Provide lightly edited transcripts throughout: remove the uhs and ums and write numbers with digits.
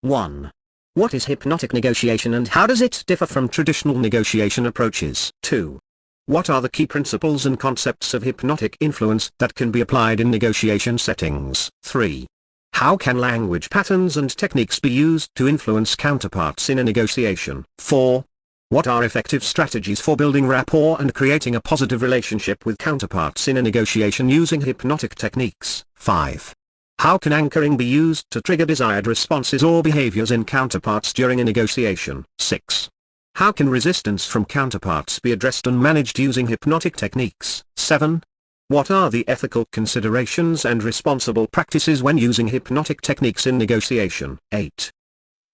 1. What is hypnotic negotiation and how does it differ from traditional negotiation approaches? 2. What are the key principles and concepts of hypnotic influence that can be applied in negotiation settings? 3. How can language patterns and techniques be used to influence counterparts in a negotiation? 4. What are effective strategies for building rapport and creating a positive relationship with counterparts in a negotiation using hypnotic techniques? 5. How can anchoring be used to trigger desired responses or behaviors in counterparts during a negotiation? 6. How can resistance from counterparts be addressed and managed using hypnotic techniques? 7. What are the ethical considerations and responsible practices when using hypnotic techniques in negotiation? 8.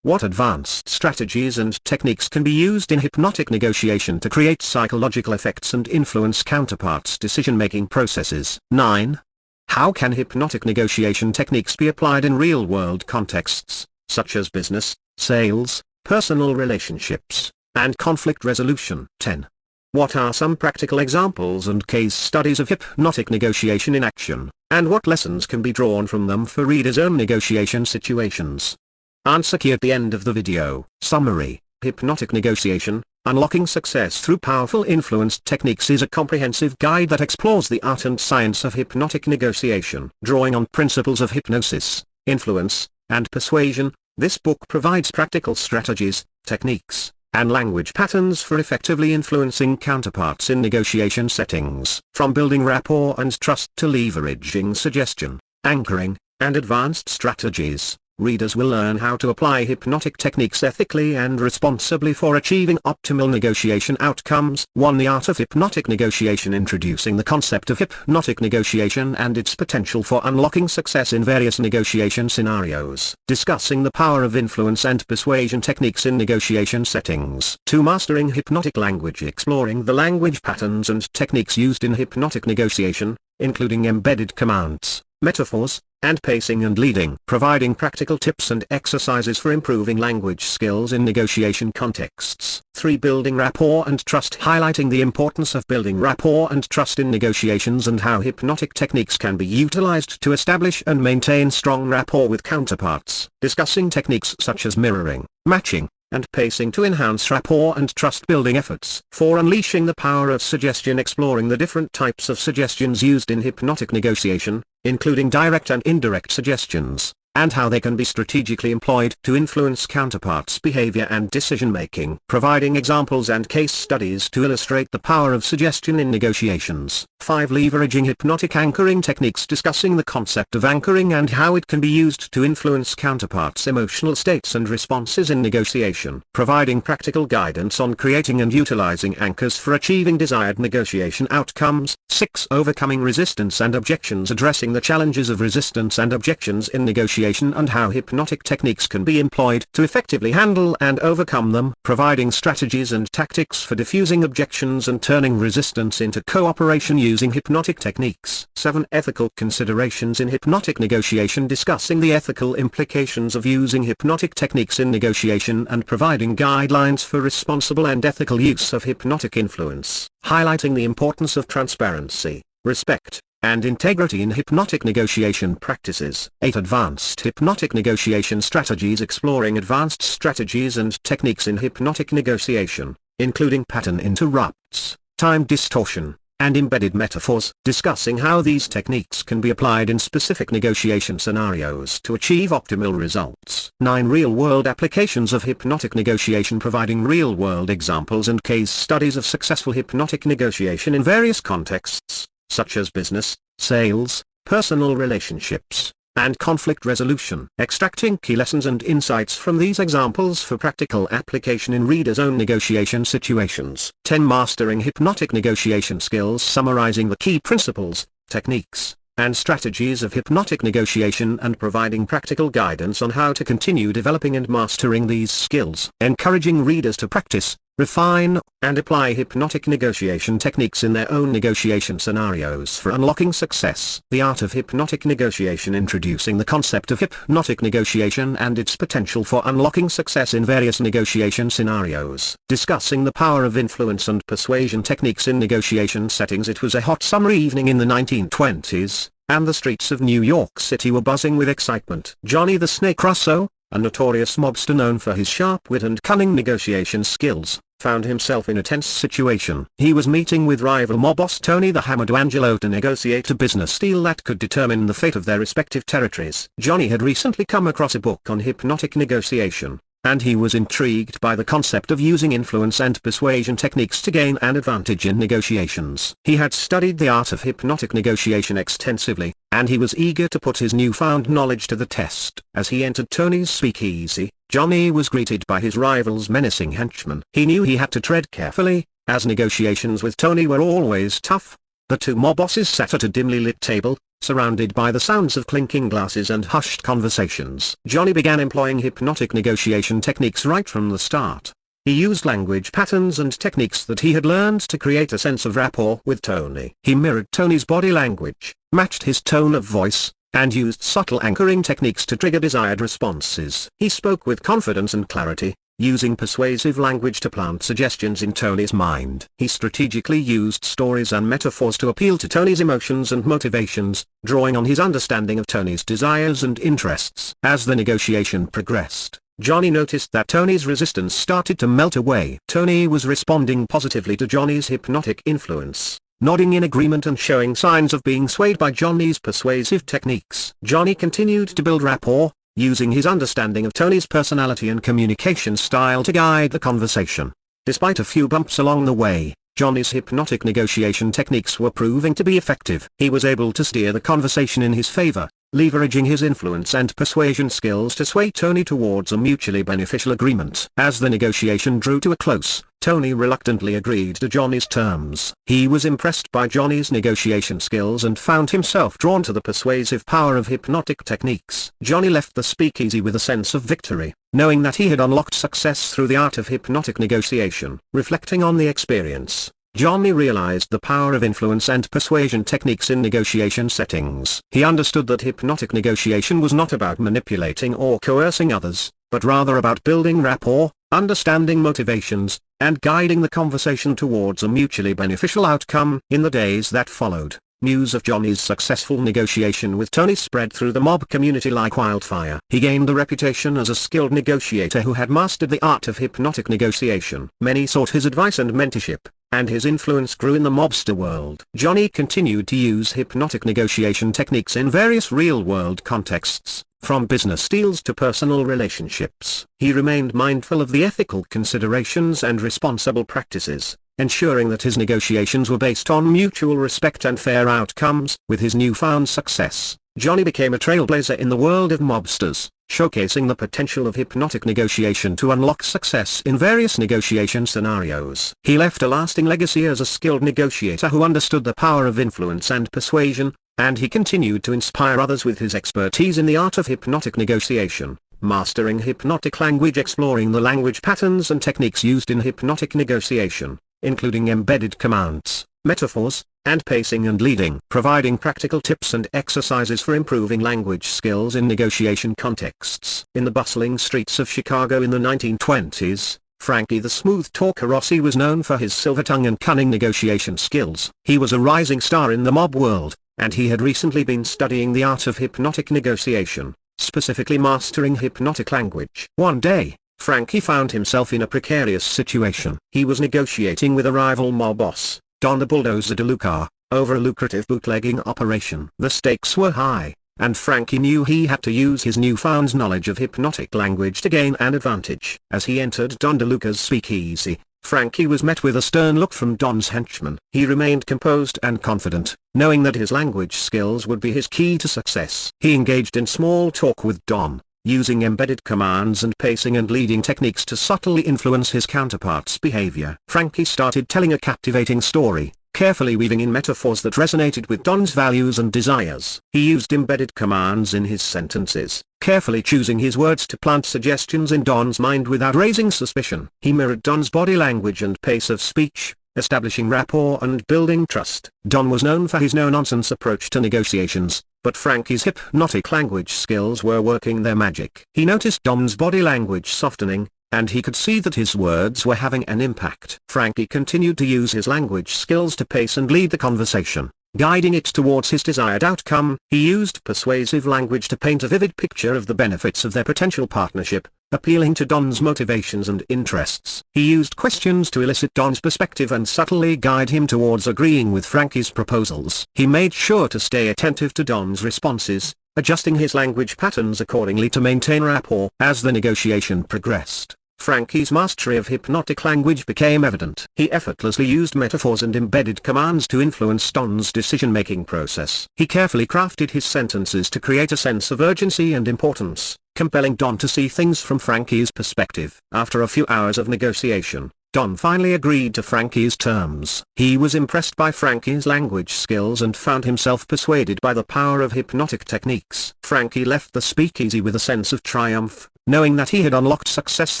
What advanced strategies and techniques can be used in hypnotic negotiation to create psychological effects and influence counterparts' decision-making processes? 9. How can hypnotic negotiation techniques be applied in real-world contexts, such as business, sales, personal relationships, and conflict resolution? 10. What are some practical examples and case studies of hypnotic negotiation in action, and what lessons can be drawn from them for readers' own negotiation situations? Answer key at the end of the video. Summary: Hypnotic negotiation, unlocking success through powerful influence techniques is a comprehensive guide that explores the art and science of hypnotic negotiation. Drawing on principles of hypnosis, influence, and persuasion, this book provides practical strategies, techniques, and language patterns for effectively influencing counterparts in negotiation settings. From building rapport and trust to leveraging suggestion, anchoring, and advanced strategies, readers will learn how to apply hypnotic techniques ethically and responsibly for achieving optimal negotiation outcomes. 1. The art of hypnotic negotiation. Introducing the concept of hypnotic negotiation and its potential for unlocking success in various negotiation scenarios. Discussing the power of influence and persuasion techniques in negotiation settings. 2. Mastering hypnotic language. Exploring the language patterns and techniques used in hypnotic negotiation, including embedded commands, metaphors, and pacing and leading. Providing practical tips and exercises for improving language skills in negotiation contexts. 3. Building rapport and trust. Highlighting the importance of building rapport and trust in negotiations and how hypnotic techniques can be utilized to establish and maintain strong rapport with counterparts. Discussing techniques such as mirroring, matching, and pacing to enhance rapport and trust-building efforts. 4. Unleashing the power of suggestion. Exploring the different types of suggestions used in hypnotic negotiation, including direct and indirect suggestions, and how they can be strategically employed to influence counterparts' behavior and decision-making. Providing examples and case studies to illustrate the power of suggestion in negotiations. 5. Leveraging hypnotic anchoring techniques. Discussing the concept of anchoring and how it can be used to influence counterparts' emotional states and responses in negotiation. Providing practical guidance on creating and utilizing anchors for achieving desired negotiation outcomes. 6. Overcoming resistance and objections. Addressing the challenges of resistance and objections in negotiation and how hypnotic techniques can be employed to effectively handle and overcome them. Providing strategies and tactics for diffusing objections and turning resistance into cooperation using hypnotic techniques. 7. Ethical considerations in hypnotic negotiation. Discussing the ethical implications of using hypnotic techniques in negotiation and providing guidelines for responsible and ethical use of hypnotic influence. Highlighting the importance of transparency, respect, and integrity in hypnotic negotiation practices. 8. Advanced hypnotic negotiation strategies. Exploring advanced strategies and techniques in hypnotic negotiation, including pattern interrupts, time distortion, and embedded metaphors. Discussing how these techniques can be applied in specific negotiation scenarios to achieve optimal results. 9. Real-world applications of hypnotic negotiation. Providing real-world examples and case studies of successful hypnotic negotiation in various contexts, such as business, sales, personal relationships, and conflict resolution. Extracting key lessons and insights from these examples for practical application in readers' own negotiation situations. 10. Mastering hypnotic negotiation skills. Summarizing the key principles, techniques, and strategies of hypnotic negotiation and providing practical guidance on how to continue developing and mastering these skills. Encouraging readers to practice, refine, and apply hypnotic negotiation techniques in their own negotiation scenarios for unlocking success. The art of hypnotic negotiation. Introducing the concept of hypnotic negotiation and its potential for unlocking success in various negotiation scenarios. Discussing the power of influence and persuasion techniques in negotiation settings. It was a hot summer evening in the 1920s, and the streets of New York City were buzzing with excitement. Johnny the Snake Russo, a notorious mobster known for his sharp wit and cunning negotiation skills, found himself in a tense situation. He was meeting with rival mob boss Tony the Hammer D'Angelo to negotiate a business deal that could determine the fate of their respective territories. Johnny had recently come across a book on hypnotic negotiation, and he was intrigued by the concept of using influence and persuasion techniques to gain an advantage in negotiations. He had studied the art of hypnotic negotiation extensively, and he was eager to put his newfound knowledge to the test. As he entered Tony's speakeasy, Johnny was greeted by his rival's menacing henchman. He knew he had to tread carefully, as negotiations with Tony were always tough. The two mob bosses sat at a dimly lit table, surrounded by the sounds of clinking glasses and hushed conversations. Johnny began employing hypnotic negotiation techniques right from the start. He used language patterns and techniques that he had learned to create a sense of rapport with Tony. He mirrored Tony's body language, matched his tone of voice, and used subtle anchoring techniques to trigger desired responses. He spoke with confidence and clarity, using persuasive language to plant suggestions in Tony's mind. He strategically used stories and metaphors to appeal to Tony's emotions and motivations, drawing on his understanding of Tony's desires and interests. As the negotiation progressed, Johnny noticed that Tony's resistance started to melt away. Tony was responding positively to Johnny's hypnotic influence, nodding in agreement and showing signs of being swayed by Johnny's persuasive techniques. Johnny continued to build rapport, using his understanding of Tony's personality and communication style to guide the conversation. Despite a few bumps along the way, Johnny's hypnotic negotiation techniques were proving to be effective. He was able to steer the conversation in his favor, leveraging his influence and persuasion skills to sway Tony towards a mutually beneficial agreement. As the negotiation drew to a close, Tony reluctantly agreed to Johnny's terms. He was impressed by Johnny's negotiation skills and found himself drawn to the persuasive power of hypnotic techniques. Johnny left the speakeasy with a sense of victory, knowing that he had unlocked success through the art of hypnotic negotiation. Reflecting on the experience, Johnny realized the power of influence and persuasion techniques in negotiation settings. He understood that hypnotic negotiation was not about manipulating or coercing others, but rather about building rapport, understanding motivations, and guiding the conversation towards a mutually beneficial outcome. In the days that followed, news of Johnny's successful negotiation with Tony spread through the mob community like wildfire. He gained a reputation as a skilled negotiator who had mastered the art of hypnotic negotiation. Many sought his advice and mentorship, and his influence grew in the mobster world. Johnny continued to use hypnotic negotiation techniques in various real-world contexts, from business deals to personal relationships. He remained mindful of the ethical considerations and responsible practices, ensuring that his negotiations were based on mutual respect and fair outcomes. With his newfound success, Johnny became a trailblazer in the world of mobsters, showcasing the potential of hypnotic negotiation to unlock success in various negotiation scenarios. He left a lasting legacy as a skilled negotiator who understood the power of influence and persuasion, and he continued to inspire others with his expertise in the art of hypnotic negotiation, mastering hypnotic language, exploring the language patterns and techniques used in hypnotic negotiation, including embedded commands, metaphors, and pacing and leading, providing practical tips and exercises for improving language skills in negotiation contexts. In the bustling streets of Chicago in the 1920s, Frankie the Smooth Talker Rossi was known for his silver tongue and cunning negotiation skills. He was a rising star in the mob world, and he had recently been studying the art of hypnotic negotiation, specifically mastering hypnotic language. One day, Frankie found himself in a precarious situation. He was negotiating with a rival mob boss, Don the Bulldozer DeLuca, over a lucrative bootlegging operation. The stakes were high, and Frankie knew he had to use his newfound knowledge of hypnotic language to gain an advantage. As he entered Don DeLuca's speakeasy, Frankie was met with a stern look from Don's henchman. He remained composed and confident, knowing that his language skills would be his key to success. He engaged in small talk with Don, using embedded commands and pacing and leading techniques to subtly influence his counterpart's behavior. Frankie started telling a captivating story, carefully weaving in metaphors that resonated with Don's values and desires. He used embedded commands in his sentences, carefully choosing his words to plant suggestions in Don's mind without raising suspicion. He mirrored Don's body language and pace of speech, establishing rapport and building trust. Don was known for his no-nonsense approach to negotiations, but Frankie's hypnotic language skills were working their magic. He noticed Don's body language softening, and he could see that his words were having an impact. Frankie continued to use his language skills to pace and lead the conversation, guiding it towards his desired outcome. He used persuasive language to paint a vivid picture of the benefits of their potential partnership, appealing to Don's motivations and interests. He used questions to elicit Don's perspective and subtly guide him towards agreeing with Frankie's proposals. He made sure to stay attentive to Don's responses, adjusting his language patterns accordingly to maintain rapport. As the negotiation progressed, Frankie's mastery of hypnotic language became evident. He effortlessly used metaphors and embedded commands to influence Don's decision-making process. He carefully crafted his sentences to create a sense of urgency and importance, compelling Don to see things from Frankie's perspective. After a few hours of negotiation, Don finally agreed to Frankie's terms. He was impressed by Frankie's language skills and found himself persuaded by the power of hypnotic techniques. Frankie left the speakeasy with a sense of triumph, knowing that he had unlocked success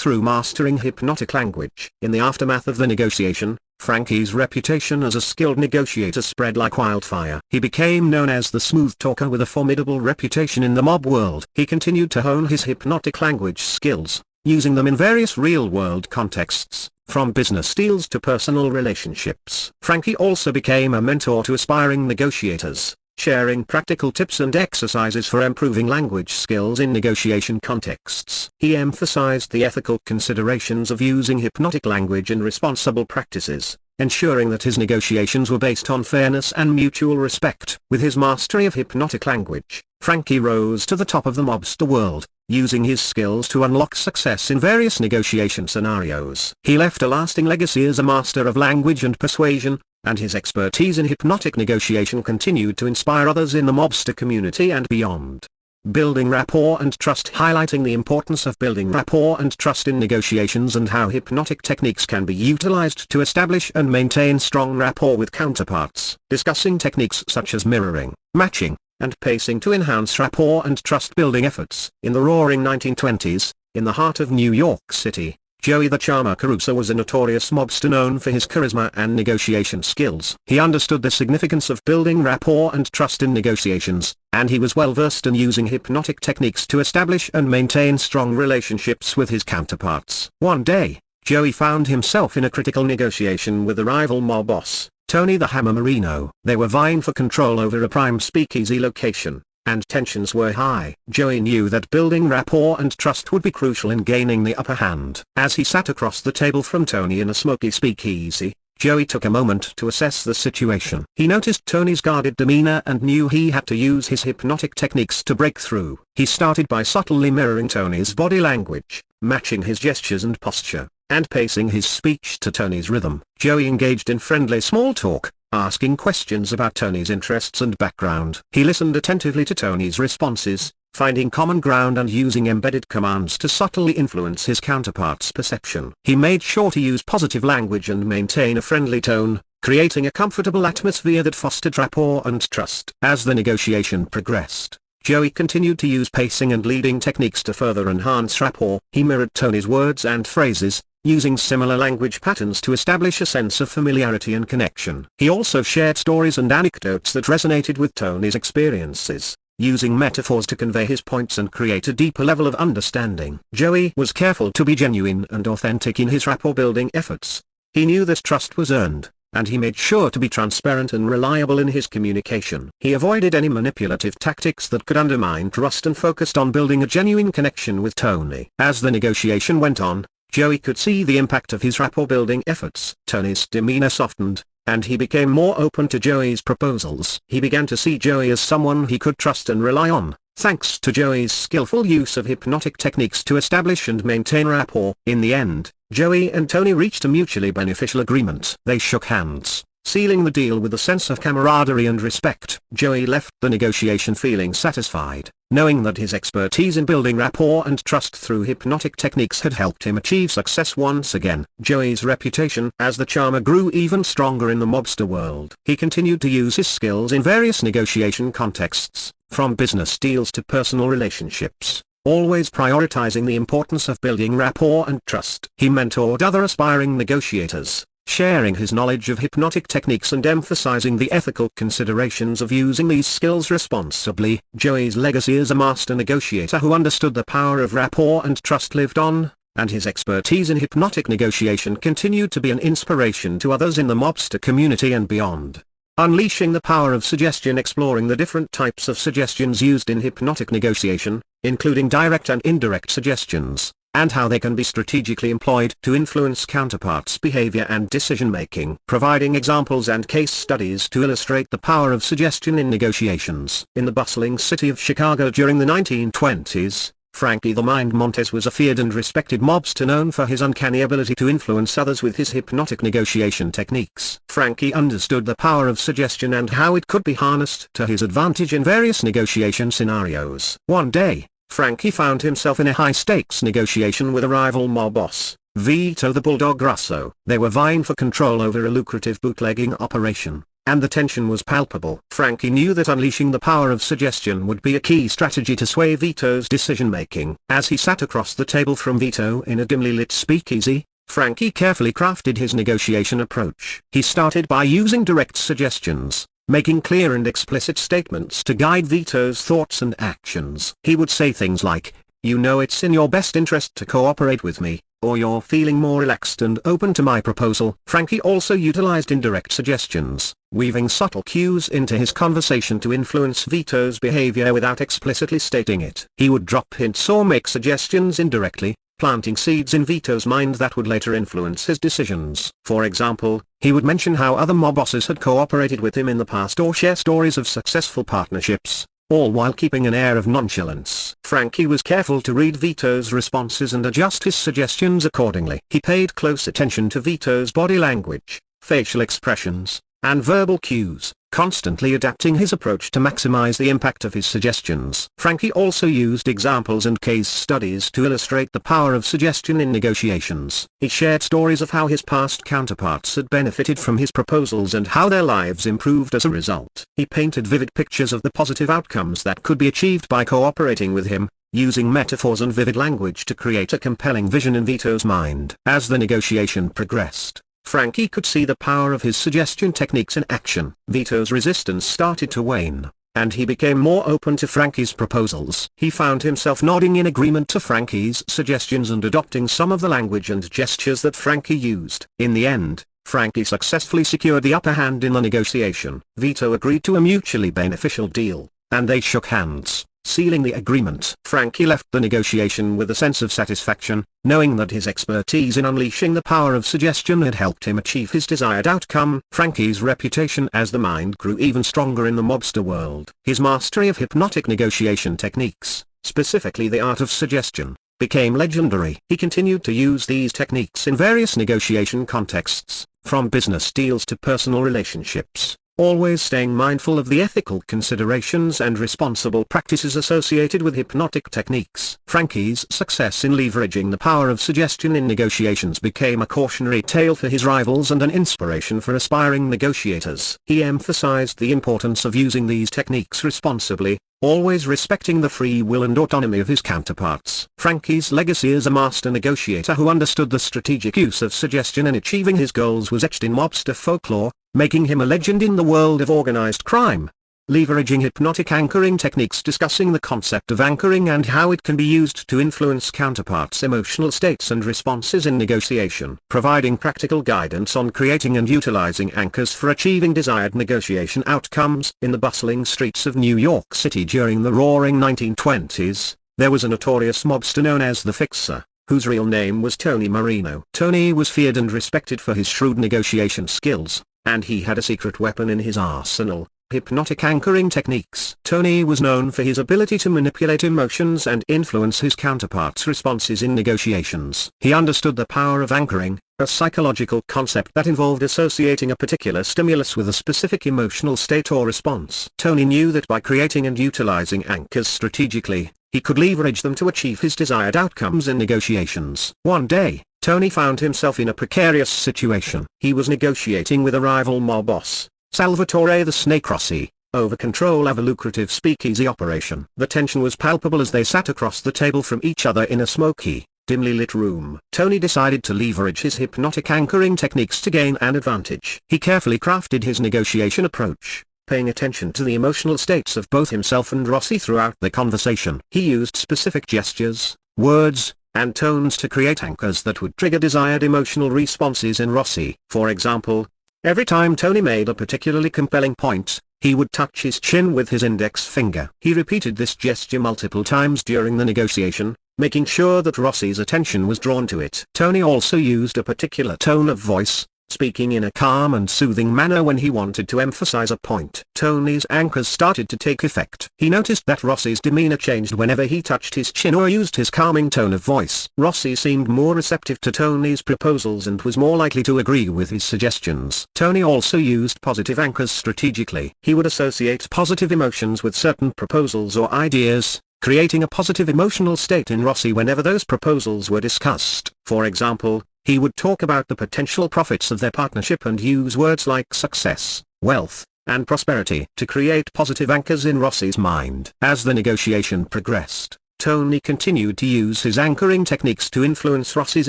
through mastering hypnotic language. In the aftermath of the negotiation, Frankie's reputation as a skilled negotiator spread like wildfire. He became known as the smooth talker with a formidable reputation in the mob world. He continued to hone his hypnotic language skills, using them in various real-world contexts, from business deals to personal relationships. Frankie also became a mentor to aspiring negotiators, sharing practical tips and exercises for improving language skills in negotiation contexts. He emphasized the ethical considerations of using hypnotic language and responsible practices, ensuring that his negotiations were based on fairness and mutual respect. With his mastery of hypnotic language, Frankie rose to the top of the mobster world, using his skills to unlock success in various negotiation scenarios. He left a lasting legacy as a master of language and persuasion, and his expertise in hypnotic negotiation continued to inspire others in the mobster community and beyond. Building rapport and trust. Highlighting the importance of building rapport and trust in negotiations and how hypnotic techniques can be utilized to establish and maintain strong rapport with counterparts. Discussing techniques such as mirroring, matching, and pacing to enhance rapport and trust-building efforts. In the roaring 1920s, in the heart of New York City, Joey the Charmer Caruso was a notorious mobster known for his charisma and negotiation skills. He understood the significance of building rapport and trust in negotiations, and he was well versed in using hypnotic techniques to establish and maintain strong relationships with his counterparts. One day, Joey found himself in a critical negotiation with a rival mob boss, Tony the Hammer Marino. They were vying for control over a prime speakeasy location, and tensions were high. Joey knew that building rapport and trust would be crucial in gaining the upper hand. As he sat across the table from Tony in a smoky speakeasy, Joey took a moment to assess the situation. He noticed Tony's guarded demeanor and knew he had to use his hypnotic techniques to break through. He started by subtly mirroring Tony's body language, matching his gestures and posture, and pacing his speech to Tony's rhythm. Joey engaged in friendly small talk, asking questions about Tony's interests and background. He listened attentively to Tony's responses, finding common ground and using embedded commands to subtly influence his counterpart's perception. He made sure to use positive language and maintain a friendly tone, creating a comfortable atmosphere that fostered rapport and trust. As the negotiation progressed, Joey continued to use pacing and leading techniques to further enhance rapport. He mirrored Tony's words and phrases, using similar language patterns to establish a sense of familiarity and connection. He also shared stories and anecdotes that resonated with Tony's experiences, using metaphors to convey his points and create a deeper level of understanding. Joey was careful to be genuine and authentic in his rapport-building efforts. He knew that trust was earned, and he made sure to be transparent and reliable in his communication. He avoided any manipulative tactics that could undermine trust and focused on building a genuine connection with Tony. As the negotiation went on, Joey could see the impact of his rapport-building efforts. Tony's demeanor softened, and he became more open to Joey's proposals. He began to see Joey as someone he could trust and rely on, thanks to Joey's skillful use of hypnotic techniques to establish and maintain rapport. In the end, Joey and Tony reached a mutually beneficial agreement. They shook hands, sealing the deal with a sense of camaraderie and respect. Joey left the negotiation feeling satisfied, knowing that his expertise in building rapport and trust through hypnotic techniques had helped him achieve success once again. Joey's reputation as the charmer grew even stronger in the mobster world. He continued to use his skills in various negotiation contexts, from business deals to personal relationships, always prioritizing the importance of building rapport and trust. He mentored other aspiring negotiators, sharing his knowledge of hypnotic techniques and emphasizing the ethical considerations of using these skills responsibly. Joey's legacy as a master negotiator who understood the power of rapport and trust lived on, and his expertise in hypnotic negotiation continued to be an inspiration to others in the mobster community and beyond. Unleashing the Power of Suggestion, exploring the different types of suggestions used in hypnotic negotiation, including direct and indirect suggestions, and how they can be strategically employed to influence counterparts' behavior and decision-making. Providing examples and case studies to illustrate the power of suggestion in negotiations. In the bustling city of Chicago during the 1920s, Frankie the Mind Montes was a feared and respected mobster known for his uncanny ability to influence others with his hypnotic negotiation techniques. Frankie understood the power of suggestion and how it could be harnessed to his advantage in various negotiation scenarios. One day, Frankie found himself in a high-stakes negotiation with a rival mob boss, Vito the Bulldog Russo. They were vying for control over a lucrative bootlegging operation, and the tension was palpable. Frankie knew that unleashing the power of suggestion would be a key strategy to sway Vito's decision-making. As he sat across the table from Vito in a dimly lit speakeasy, Frankie carefully crafted his negotiation approach. He started by using direct suggestions, making clear and explicit statements to guide Vito's thoughts and actions. He would say things like, "You know it's in your best interest to cooperate with me, or you're feeling more relaxed and open to my proposal." Frankie also utilized indirect suggestions, weaving subtle cues into his conversation to influence Vito's behavior without explicitly stating it. He would drop hints or make suggestions indirectly, planting seeds in Vito's mind that would later influence his decisions. For example, he would mention how other mob bosses had cooperated with him in the past or share stories of successful partnerships, all while keeping an air of nonchalance. Frankie was careful to read Vito's responses and adjust his suggestions accordingly. He paid close attention to Vito's body language, facial expressions, and verbal cues, constantly adapting his approach to maximize the impact of his suggestions. Frankie also used examples and case studies to illustrate the power of suggestion in negotiations. He shared stories of how his past counterparts had benefited from his proposals and how their lives improved as a result. He painted vivid pictures of the positive outcomes that could be achieved by cooperating with him, using metaphors and vivid language to create a compelling vision in Vito's mind. As the negotiation progressed, Frankie could see the power of his suggestion techniques in action. Vito's resistance started to wane, and he became more open to Frankie's proposals. He found himself nodding in agreement to Frankie's suggestions and adopting some of the language and gestures that Frankie used. In the end, Frankie successfully secured the upper hand in the negotiation. Vito agreed to a mutually beneficial deal, and they shook hands, sealing the agreement. Frankie left the negotiation with a sense of satisfaction, knowing that his expertise in unleashing the power of suggestion had helped him achieve his desired outcome. Frankie's reputation as the Mind grew even stronger in the mobster world. His mastery of hypnotic negotiation techniques, specifically the art of suggestion, became legendary. He continued to use these techniques in various negotiation contexts, from business deals to personal relationships, always staying mindful of the ethical considerations and responsible practices associated with hypnotic techniques. Frankie's success in leveraging the power of suggestion in negotiations became a cautionary tale for his rivals and an inspiration for aspiring negotiators. He emphasized the importance of using these techniques responsibly, always respecting the free will and autonomy of his counterparts. Frankie's legacy as a master negotiator who understood the strategic use of suggestion in achieving his goals was etched in mobster folklore, making him a legend in the world of organized crime. Leveraging hypnotic anchoring techniques, discussing the concept of anchoring and how it can be used to influence counterparts' emotional states and responses in negotiation. Providing practical guidance on creating and utilizing anchors for achieving desired negotiation outcomes. In the bustling streets of New York City during the roaring 1920s, there was a notorious mobster known as the Fixer, whose real name was Tony Marino. Tony was feared and respected for his shrewd negotiation skills, and he had a secret weapon in his arsenal: hypnotic anchoring techniques. Tony was known for his ability to manipulate emotions and influence his counterparts' responses in negotiations. He understood the power of anchoring, a psychological concept that involved associating a particular stimulus with a specific emotional state or response. Tony knew that by creating and utilizing anchors strategically, he could leverage them to achieve his desired outcomes in negotiations. One day, Tony found himself in a precarious situation. He was negotiating with a rival mob boss, Salvatore the Snake Rossi, over control of a lucrative speakeasy operation. The tension was palpable as they sat across the table from each other in a smoky, dimly lit room. Tony decided to leverage his hypnotic anchoring techniques to gain an advantage. He carefully crafted his negotiation approach, paying attention to the emotional states of both himself and Rossi throughout the conversation. He used specific gestures, words, and tones to create anchors that would trigger desired emotional responses in Rossi. For example, Every time Tony made a particularly compelling point, he would touch his chin with his index finger. He repeated this gesture multiple times during the negotiation, making sure that Rossi's attention was drawn to it. Tony also used a particular tone of voice, speaking in a calm and soothing manner when he wanted to emphasize a point. Tony's anchors started to take effect. He noticed that Rossi's demeanor changed whenever he touched his chin or used his calming tone of voice. Rossi seemed more receptive to Tony's proposals and was more likely to agree with his suggestions. Tony also used positive anchors strategically. He would associate positive emotions with certain proposals or ideas, creating a positive emotional state in Rossi whenever those proposals were discussed. For example, he would talk about the potential profits of their partnership and use words like success, wealth, and prosperity to create positive anchors in Rossi's mind. As the negotiation progressed, Tony continued to use his anchoring techniques to influence Rossi's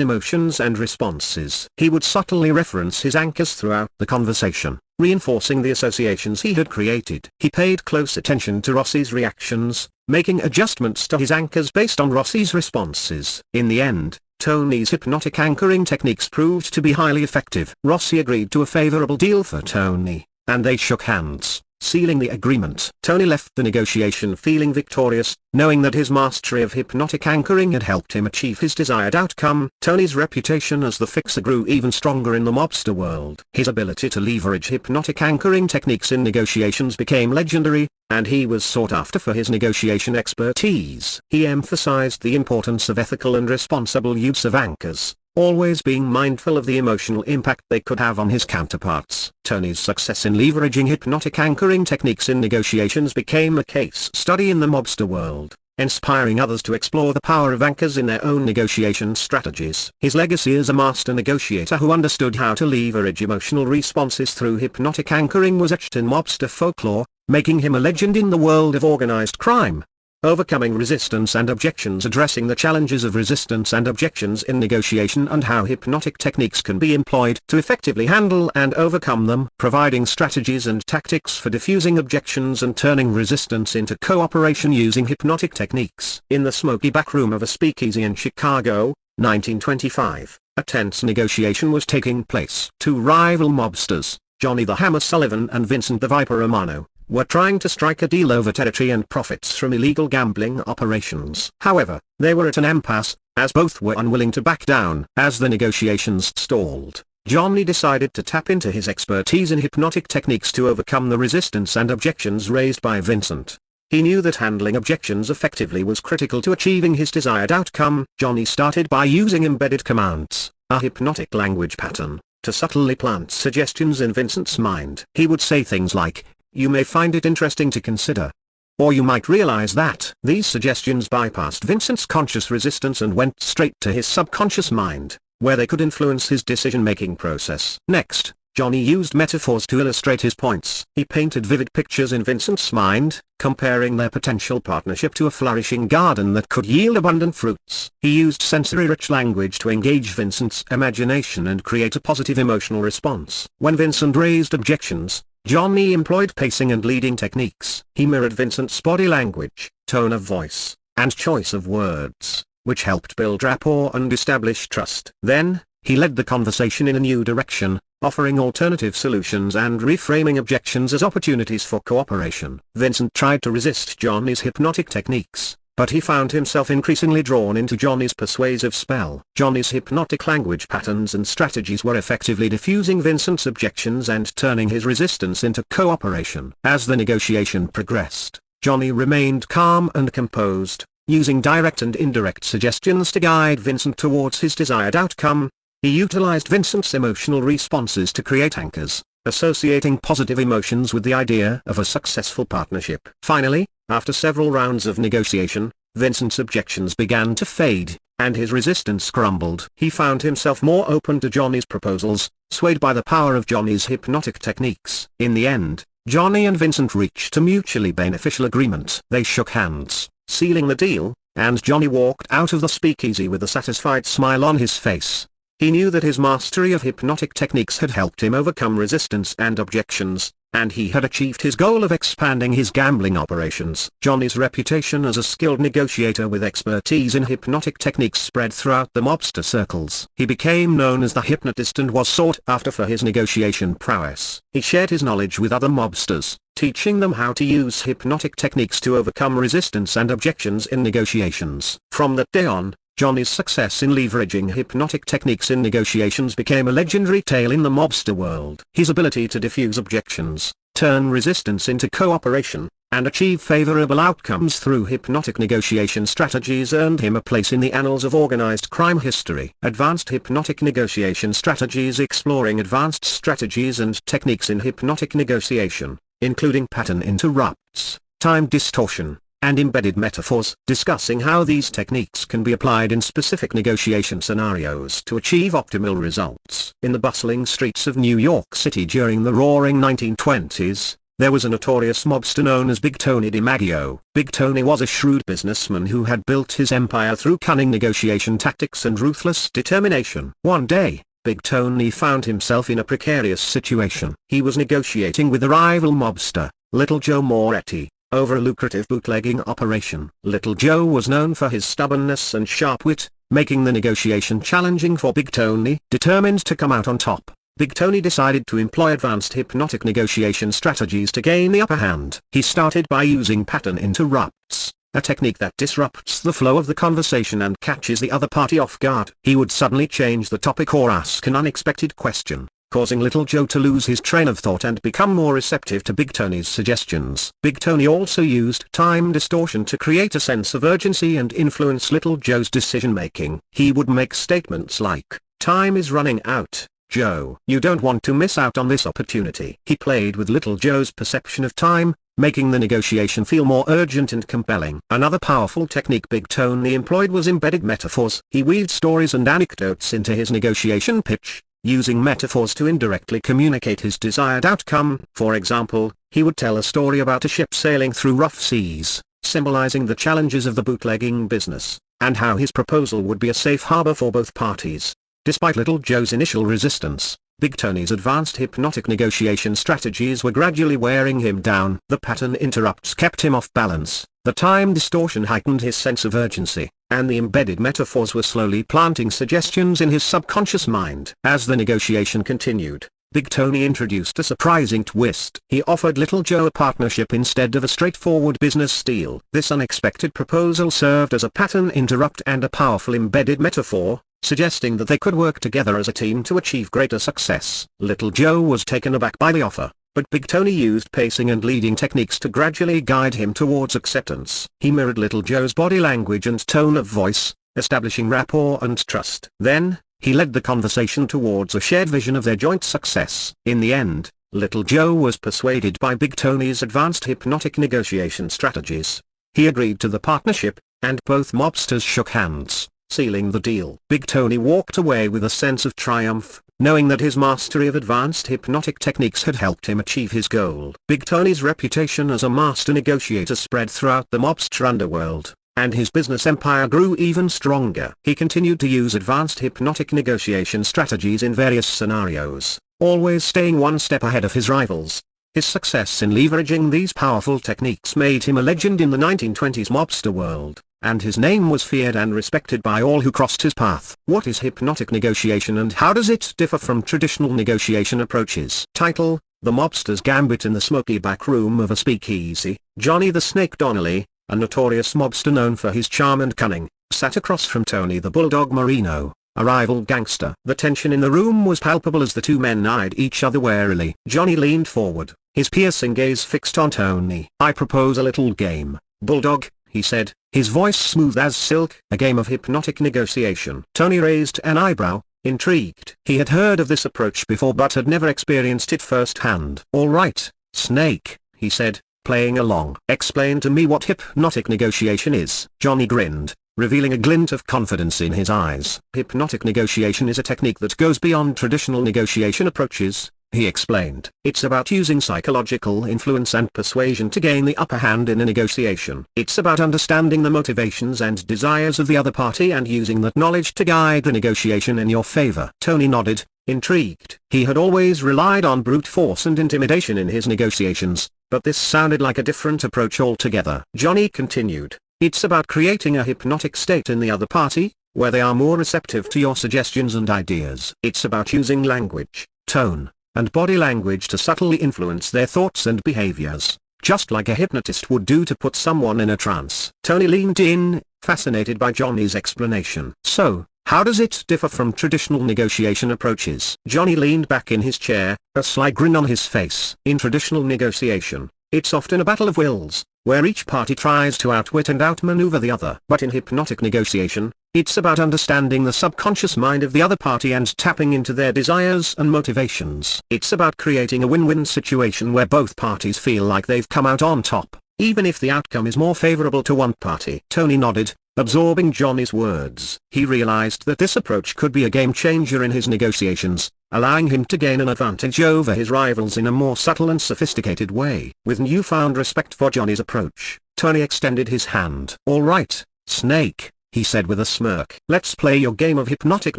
emotions and responses. He would subtly reference his anchors throughout the conversation, reinforcing the associations he had created. He paid close attention to Rossi's reactions, making adjustments to his anchors based on Rossi's responses. In the end, Tony's hypnotic anchoring techniques proved to be highly effective. Rossi agreed to a favorable deal for Tony, and they shook hands, sealing the agreement. Tony left the negotiation feeling victorious, knowing that his mastery of hypnotic anchoring had helped him achieve his desired outcome. Tony's reputation as the fixer grew even stronger in the mobster world. His ability to leverage hypnotic anchoring techniques in negotiations became legendary, and he was sought after for his negotiation expertise. He emphasized the importance of ethical and responsible use of anchors, always being mindful of the emotional impact they could have on his counterparts. Tony's success in leveraging hypnotic anchoring techniques in negotiations became a case study in the mobster world, inspiring others to explore the power of anchors in their own negotiation strategies. His legacy as a master negotiator who understood how to leverage emotional responses through hypnotic anchoring was etched in mobster folklore, making him a legend in the world of organized crime. Overcoming resistance and objections. Addressing the challenges of resistance and objections in negotiation and how hypnotic techniques can be employed to effectively handle and overcome them. Providing strategies and tactics for diffusing objections and turning resistance into cooperation using hypnotic techniques. In the smoky back room of a speakeasy in Chicago, 1925, a tense negotiation was taking place. Two rival mobsters, Johnny the Hammer Sullivan and Vincent the Viper Romano, were trying to strike a deal over territory and profits from illegal gambling operations. However, they were at an impasse, as both were unwilling to back down. As the negotiations stalled, Johnny decided to tap into his expertise in hypnotic techniques to overcome the resistance and objections raised by Vincent. He knew that handling objections effectively was critical to achieving his desired outcome. Johnny started by using embedded commands, a hypnotic language pattern, to subtly plant suggestions in Vincent's mind. He would say things like, "You may find it interesting to consider," or "You might realize that." These suggestions bypassed Vincent's conscious resistance and went straight to his subconscious mind, where they could influence his decision-making process. Next, Johnny used metaphors to illustrate his points. He painted vivid pictures in Vincent's mind, comparing their potential partnership to a flourishing garden that could yield abundant fruits. He used sensory-rich language to engage Vincent's imagination and create a positive emotional response. When Vincent raised objections, Johnny employed pacing and leading techniques. He mirrored Vincent's body language, tone of voice, and choice of words, which helped build rapport and establish trust. Then, he led the conversation in a new direction, offering alternative solutions and reframing objections as opportunities for cooperation. Vincent tried to resist Johnny's hypnotic techniques, but he found himself increasingly drawn into Johnny's persuasive spell. Johnny's hypnotic language patterns and strategies were effectively diffusing Vincent's objections and turning his resistance into cooperation. As the negotiation progressed, Johnny remained calm and composed, using direct and indirect suggestions to guide Vincent towards his desired outcome. He utilized Vincent's emotional responses to create anchors, associating positive emotions with the idea of a successful partnership. Finally, after several rounds of negotiation, Vincent's objections began to fade, and his resistance crumbled. He found himself more open to Johnny's proposals, swayed by the power of Johnny's hypnotic techniques. In the end, Johnny and Vincent reached a mutually beneficial agreement. They shook hands, sealing the deal, and Johnny walked out of the speakeasy with a satisfied smile on his face. He knew that his mastery of hypnotic techniques had helped him overcome resistance and objections, and he had achieved his goal of expanding his gambling operations. Johnny's reputation as a skilled negotiator with expertise in hypnotic techniques spread throughout the mobster circles. He became known as the hypnotist and was sought after for his negotiation prowess. He shared his knowledge with other mobsters, teaching them how to use hypnotic techniques to overcome resistance and objections in negotiations. From that day on, Johnny's success in leveraging hypnotic techniques in negotiations became a legendary tale in the mobster world. His ability to diffuse objections, turn resistance into cooperation, and achieve favorable outcomes through hypnotic negotiation strategies earned him a place in the annals of organized crime history. Advanced hypnotic negotiation strategies. Exploring advanced strategies and techniques in hypnotic negotiation, including pattern interrupts, time distortion, and embedded metaphors. Discussing how these techniques can be applied in specific negotiation scenarios to achieve optimal results. In the bustling streets of New York City during the roaring 1920s, there was a notorious mobster known as Big Tony DiMaggio. Big Tony was a shrewd businessman who had built his empire through cunning negotiation tactics and ruthless determination. One day, Big Tony found himself in a precarious situation. He was negotiating with a rival mobster, Little Joe Moretti, over a lucrative bootlegging operation. Little Joe was known for his stubbornness and sharp wit, making the negotiation challenging for Big Tony. Determined to come out on top, Big Tony decided to employ advanced hypnotic negotiation strategies to gain the upper hand. He started by using pattern interrupts, a technique that disrupts the flow of the conversation and catches the other party off guard. He would suddenly change the topic or ask an unexpected question, causing Little Joe to lose his train of thought and become more receptive to Big Tony's suggestions. Big Tony also used time distortion to create a sense of urgency and influence Little Joe's decision-making. He would make statements like, "Time is running out, Joe. You don't want to miss out on this opportunity." He played with Little Joe's perception of time, making the negotiation feel more urgent and compelling. Another powerful technique Big Tony employed was embedded metaphors. He weaved stories and anecdotes into his negotiation pitch, using metaphors to indirectly communicate his desired outcome. For example, he would tell a story about a ship sailing through rough seas, symbolizing the challenges of the bootlegging business, and how his proposal would be a safe harbor for both parties. Despite Little Joe's initial resistance, Big Tony's advanced hypnotic negotiation strategies were gradually wearing him down. The pattern interrupts kept him off balance, the time distortion heightened his sense of urgency, and the embedded metaphors were slowly planting suggestions in his subconscious mind. As the negotiation continued, Big Tony introduced a surprising twist. He offered Little Joe a partnership instead of a straightforward business deal. This unexpected proposal served as a pattern interrupt and a powerful embedded metaphor, suggesting that they could work together as a team to achieve greater success. Little Joe was taken aback by the offer, but Big Tony used pacing and leading techniques to gradually guide him towards acceptance. He mirrored Little Joe's body language and tone of voice, establishing rapport and trust. Then, he led the conversation towards a shared vision of their joint success. In the end, Little Joe was persuaded by Big Tony's advanced hypnotic negotiation strategies. He agreed to the partnership, and both mobsters shook hands, sealing the deal. Big Tony walked away with a sense of triumph, knowing that his mastery of advanced hypnotic techniques had helped him achieve his goal. Big Tony's reputation as a master negotiator spread throughout the mobster underworld, and his business empire grew even stronger. He continued to use advanced hypnotic negotiation strategies in various scenarios, always staying one step ahead of his rivals. His success in leveraging these powerful techniques made him a legend in the 1920s mobster world, and his name was feared and respected by all who crossed his path. What is hypnotic negotiation and how does it differ from traditional negotiation approaches? Title: The Mobster's Gambit in the Smoky Back Room of a Speakeasy. Johnny the Snake Donnelly, a notorious mobster known for his charm and cunning, sat across from Tony the Bulldog Marino, a rival gangster. The tension in the room was palpable as the two men eyed each other warily. Johnny leaned forward, his piercing gaze fixed on Tony. "I propose a little game, Bulldog," he said, his voice smooth as silk. "A game of hypnotic negotiation." Tony raised an eyebrow, intrigued. He had heard of this approach before but had never experienced it firsthand. "All right, Snake," he said, playing along. "Explain to me what hypnotic negotiation is." Johnny grinned, revealing a glint of confidence in his eyes. "Hypnotic negotiation is a technique that goes beyond traditional negotiation approaches. he explained. It's about using psychological influence and persuasion to gain the upper hand in a negotiation. It's about understanding the motivations and desires of the other party and using that knowledge to guide the negotiation in your favor. Tony nodded, intrigued. He had always relied on brute force and intimidation in his negotiations, but this sounded like a different approach altogether. Johnny continued, it's about creating a hypnotic state in the other party, where they are more receptive to your suggestions and ideas. It's about using language, tone, and body language to subtly influence their thoughts and behaviors, just like a hypnotist would do to put someone in a trance. Tony leaned in, fascinated by Johnny's explanation. So, how does it differ from traditional negotiation approaches? Johnny leaned back in his chair, a sly grin on his face. In traditional negotiation, it's often a battle of wills, where each party tries to outwit and outmaneuver the other. But in hypnotic negotiation, it's about understanding the subconscious mind of the other party and tapping into their desires and motivations. It's about creating a win-win situation where both parties feel like they've come out on top, even if the outcome is more favorable to one party. Tony nodded, absorbing Johnny's words. He realized that this approach could be a game-changer in his negotiations, allowing him to gain an advantage over his rivals in a more subtle and sophisticated way. With newfound respect for Johnny's approach, Tony extended his hand. All right, Snake, he said with a smirk. Let's play your game of hypnotic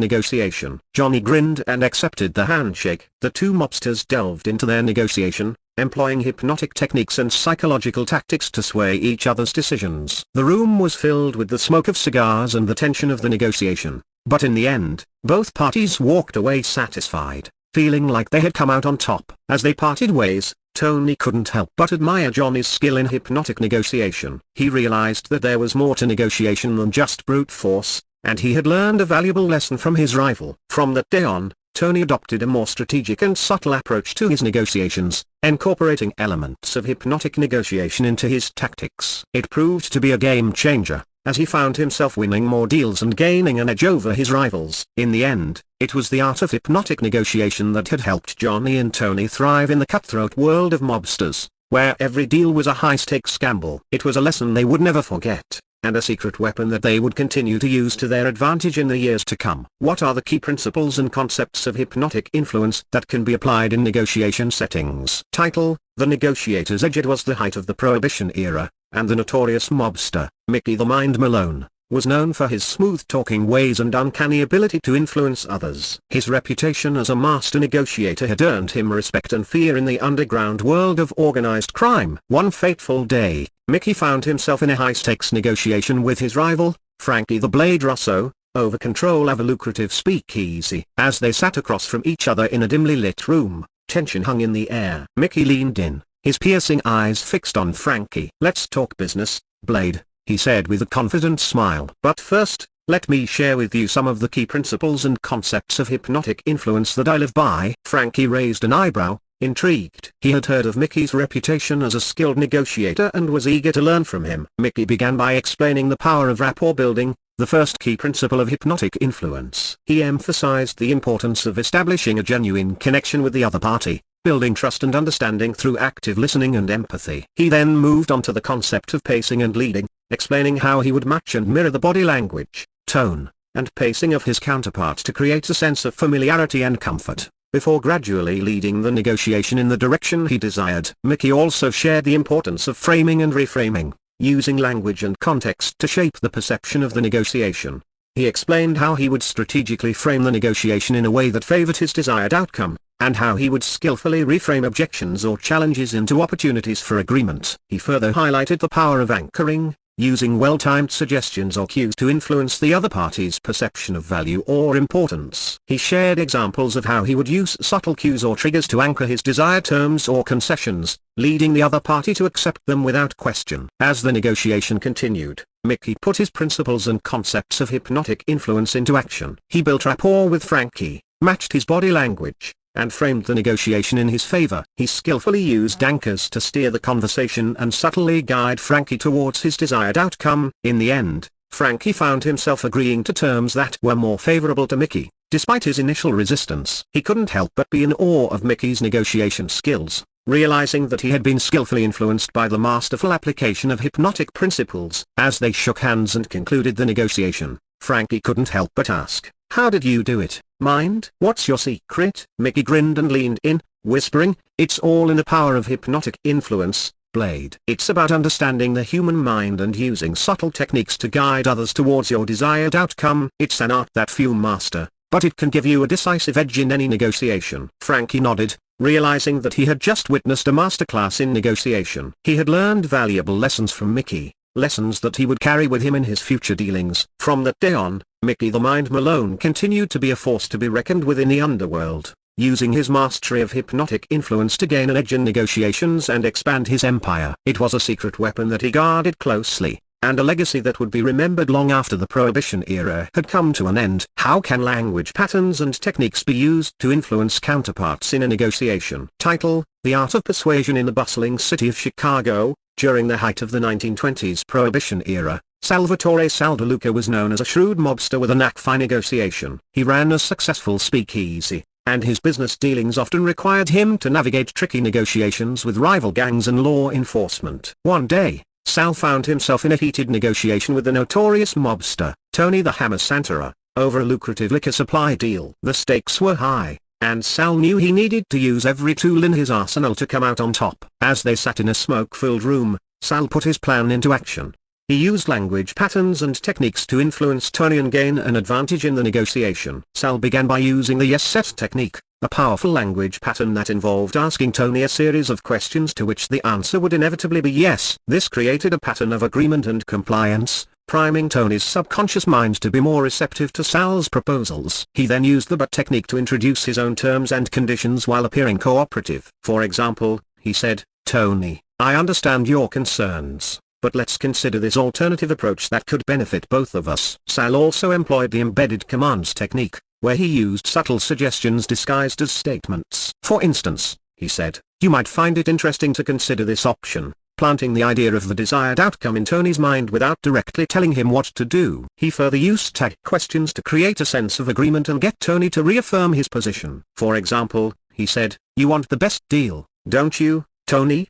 negotiation. Johnny grinned and accepted the handshake. The two mobsters delved into their negotiation, employing hypnotic techniques and psychological tactics to sway each other's decisions. The room was filled with the smoke of cigars and the tension of the negotiation, but in the end, both parties walked away satisfied, feeling like they had come out on top. As they parted ways, Tony couldn't help but admire Johnny's skill in hypnotic negotiation. He realized that there was more to negotiation than just brute force, and he had learned a valuable lesson from his rival. From that day on, Tony adopted a more strategic and subtle approach to his negotiations, incorporating elements of hypnotic negotiation into his tactics. It proved to be a game changer, as he found himself winning more deals and gaining an edge over his rivals. In the end, it was the art of hypnotic negotiation that had helped Johnny and Tony thrive in the cutthroat world of mobsters, where every deal was a high-stakes gamble. It was a lesson they would never forget, and a secret weapon that they would continue to use to their advantage in the years to come. What are the key principles and concepts of hypnotic influence that can be applied in negotiation settings? Title: The Negotiator's Edge. It was the height of the Prohibition era, and the notorious mobster, Mickey the Mind Malone, was known for his smooth-talking ways and uncanny ability to influence others. His reputation as a master negotiator had earned him respect and fear in the underground world of organized crime. One fateful day, Mickey found himself in a high-stakes negotiation with his rival, Frankie the Blade Russo, over control of a lucrative speakeasy. As they sat across from each other in a dimly lit room, tension hung in the air. Mickey leaned in, his piercing eyes fixed on Frankie. "Let's talk business, Blade," he said with a confident smile. "But first, let me share with you some of the key principles and concepts of hypnotic influence that I live by." Frankie raised an eyebrow, intrigued. He had heard of Mickey's reputation as a skilled negotiator and was eager to learn from him. Mickey began by explaining the power of rapport building, the first key principle of hypnotic influence. He emphasized the importance of establishing a genuine connection with the other party, building trust and understanding through active listening and empathy. He then moved on to the concept of pacing and leading, explaining how he would match and mirror the body language, tone, and pacing of his counterpart to create a sense of familiarity and comfort, before gradually leading the negotiation in the direction he desired. Mickey also shared the importance of framing and reframing, using language and context to shape the perception of the negotiation. He explained how he would strategically frame the negotiation in a way that favored his desired outcome, and how he would skillfully reframe objections or challenges into opportunities for agreement. He further highlighted the power of anchoring, using well-timed suggestions or cues to influence the other party's perception of value or importance. He shared examples of how he would use subtle cues or triggers to anchor his desired terms or concessions, leading the other party to accept them without question. As the negotiation continued, Mickey put his principles and concepts of hypnotic influence into action. He built rapport with Frankie, matched his body language, and framed the negotiation in his favor. He skillfully used anchors to steer the conversation and subtly guide Frankie towards his desired outcome. In the end, Frankie found himself agreeing to terms that were more favorable to Mickey. Despite his initial resistance, he couldn't help but be in awe of Mickey's negotiation skills, realizing that he had been skillfully influenced by the masterful application of hypnotic principles. As they shook hands and concluded the negotiation, Frankie couldn't help but ask, "How did you do it?" Mind? What's your secret? Mickey grinned and leaned in, whispering, "It's all in the power of hypnotic influence, Blade. It's about understanding the human mind and using subtle techniques to guide others towards your desired outcome. It's an art that few master, but it can give you a decisive edge in any negotiation." Frankie nodded, realizing that he had just witnessed a masterclass in negotiation. He had learned valuable lessons from Mickey, lessons that he would carry with him in his future dealings. From that day on, Mickey the Mind Malone continued to be a force to be reckoned with in the underworld, using his mastery of hypnotic influence to gain an edge in negotiations and expand his empire. It was a secret weapon that he guarded closely, and a legacy that would be remembered long after the Prohibition era had come to an end. How can language patterns and techniques be used to influence counterparts in a negotiation? Title: The Art of Persuasion in the bustling city of Chicago. During the height of the 1920s Prohibition era, Salvatore Sal DeLuca was known as a shrewd mobster with a knack for negotiation. He ran a successful speakeasy, and his business dealings often required him to navigate tricky negotiations with rival gangs and law enforcement. One day, Sal found himself in a heated negotiation with the notorious mobster, Tony the Hammer Santara, over a lucrative liquor supply deal. The stakes were high, and Sal knew he needed to use every tool in his arsenal to come out on top. As they sat in a smoke-filled room, Sal put his plan into action. He used language patterns and techniques to influence Tony and gain an advantage in the negotiation. Sal began by using the yes-set technique, a powerful language pattern that involved asking Tony a series of questions to which the answer would inevitably be yes. This created a pattern of agreement and compliance, priming Tony's subconscious mind to be more receptive to Sal's proposals. He then used the but technique to introduce his own terms and conditions while appearing cooperative. For example, he said, "Tony, I understand your concerns, but let's consider this alternative approach that could benefit both of us." Sal also employed the embedded commands technique, where he used subtle suggestions disguised as statements. For instance, he said, "You might find it interesting to consider this option," planting the idea of the desired outcome in Tony's mind without directly telling him what to do. He further used tag questions to create a sense of agreement and get Tony to reaffirm his position. For example, he said, "You want the best deal, don't you, Tony?"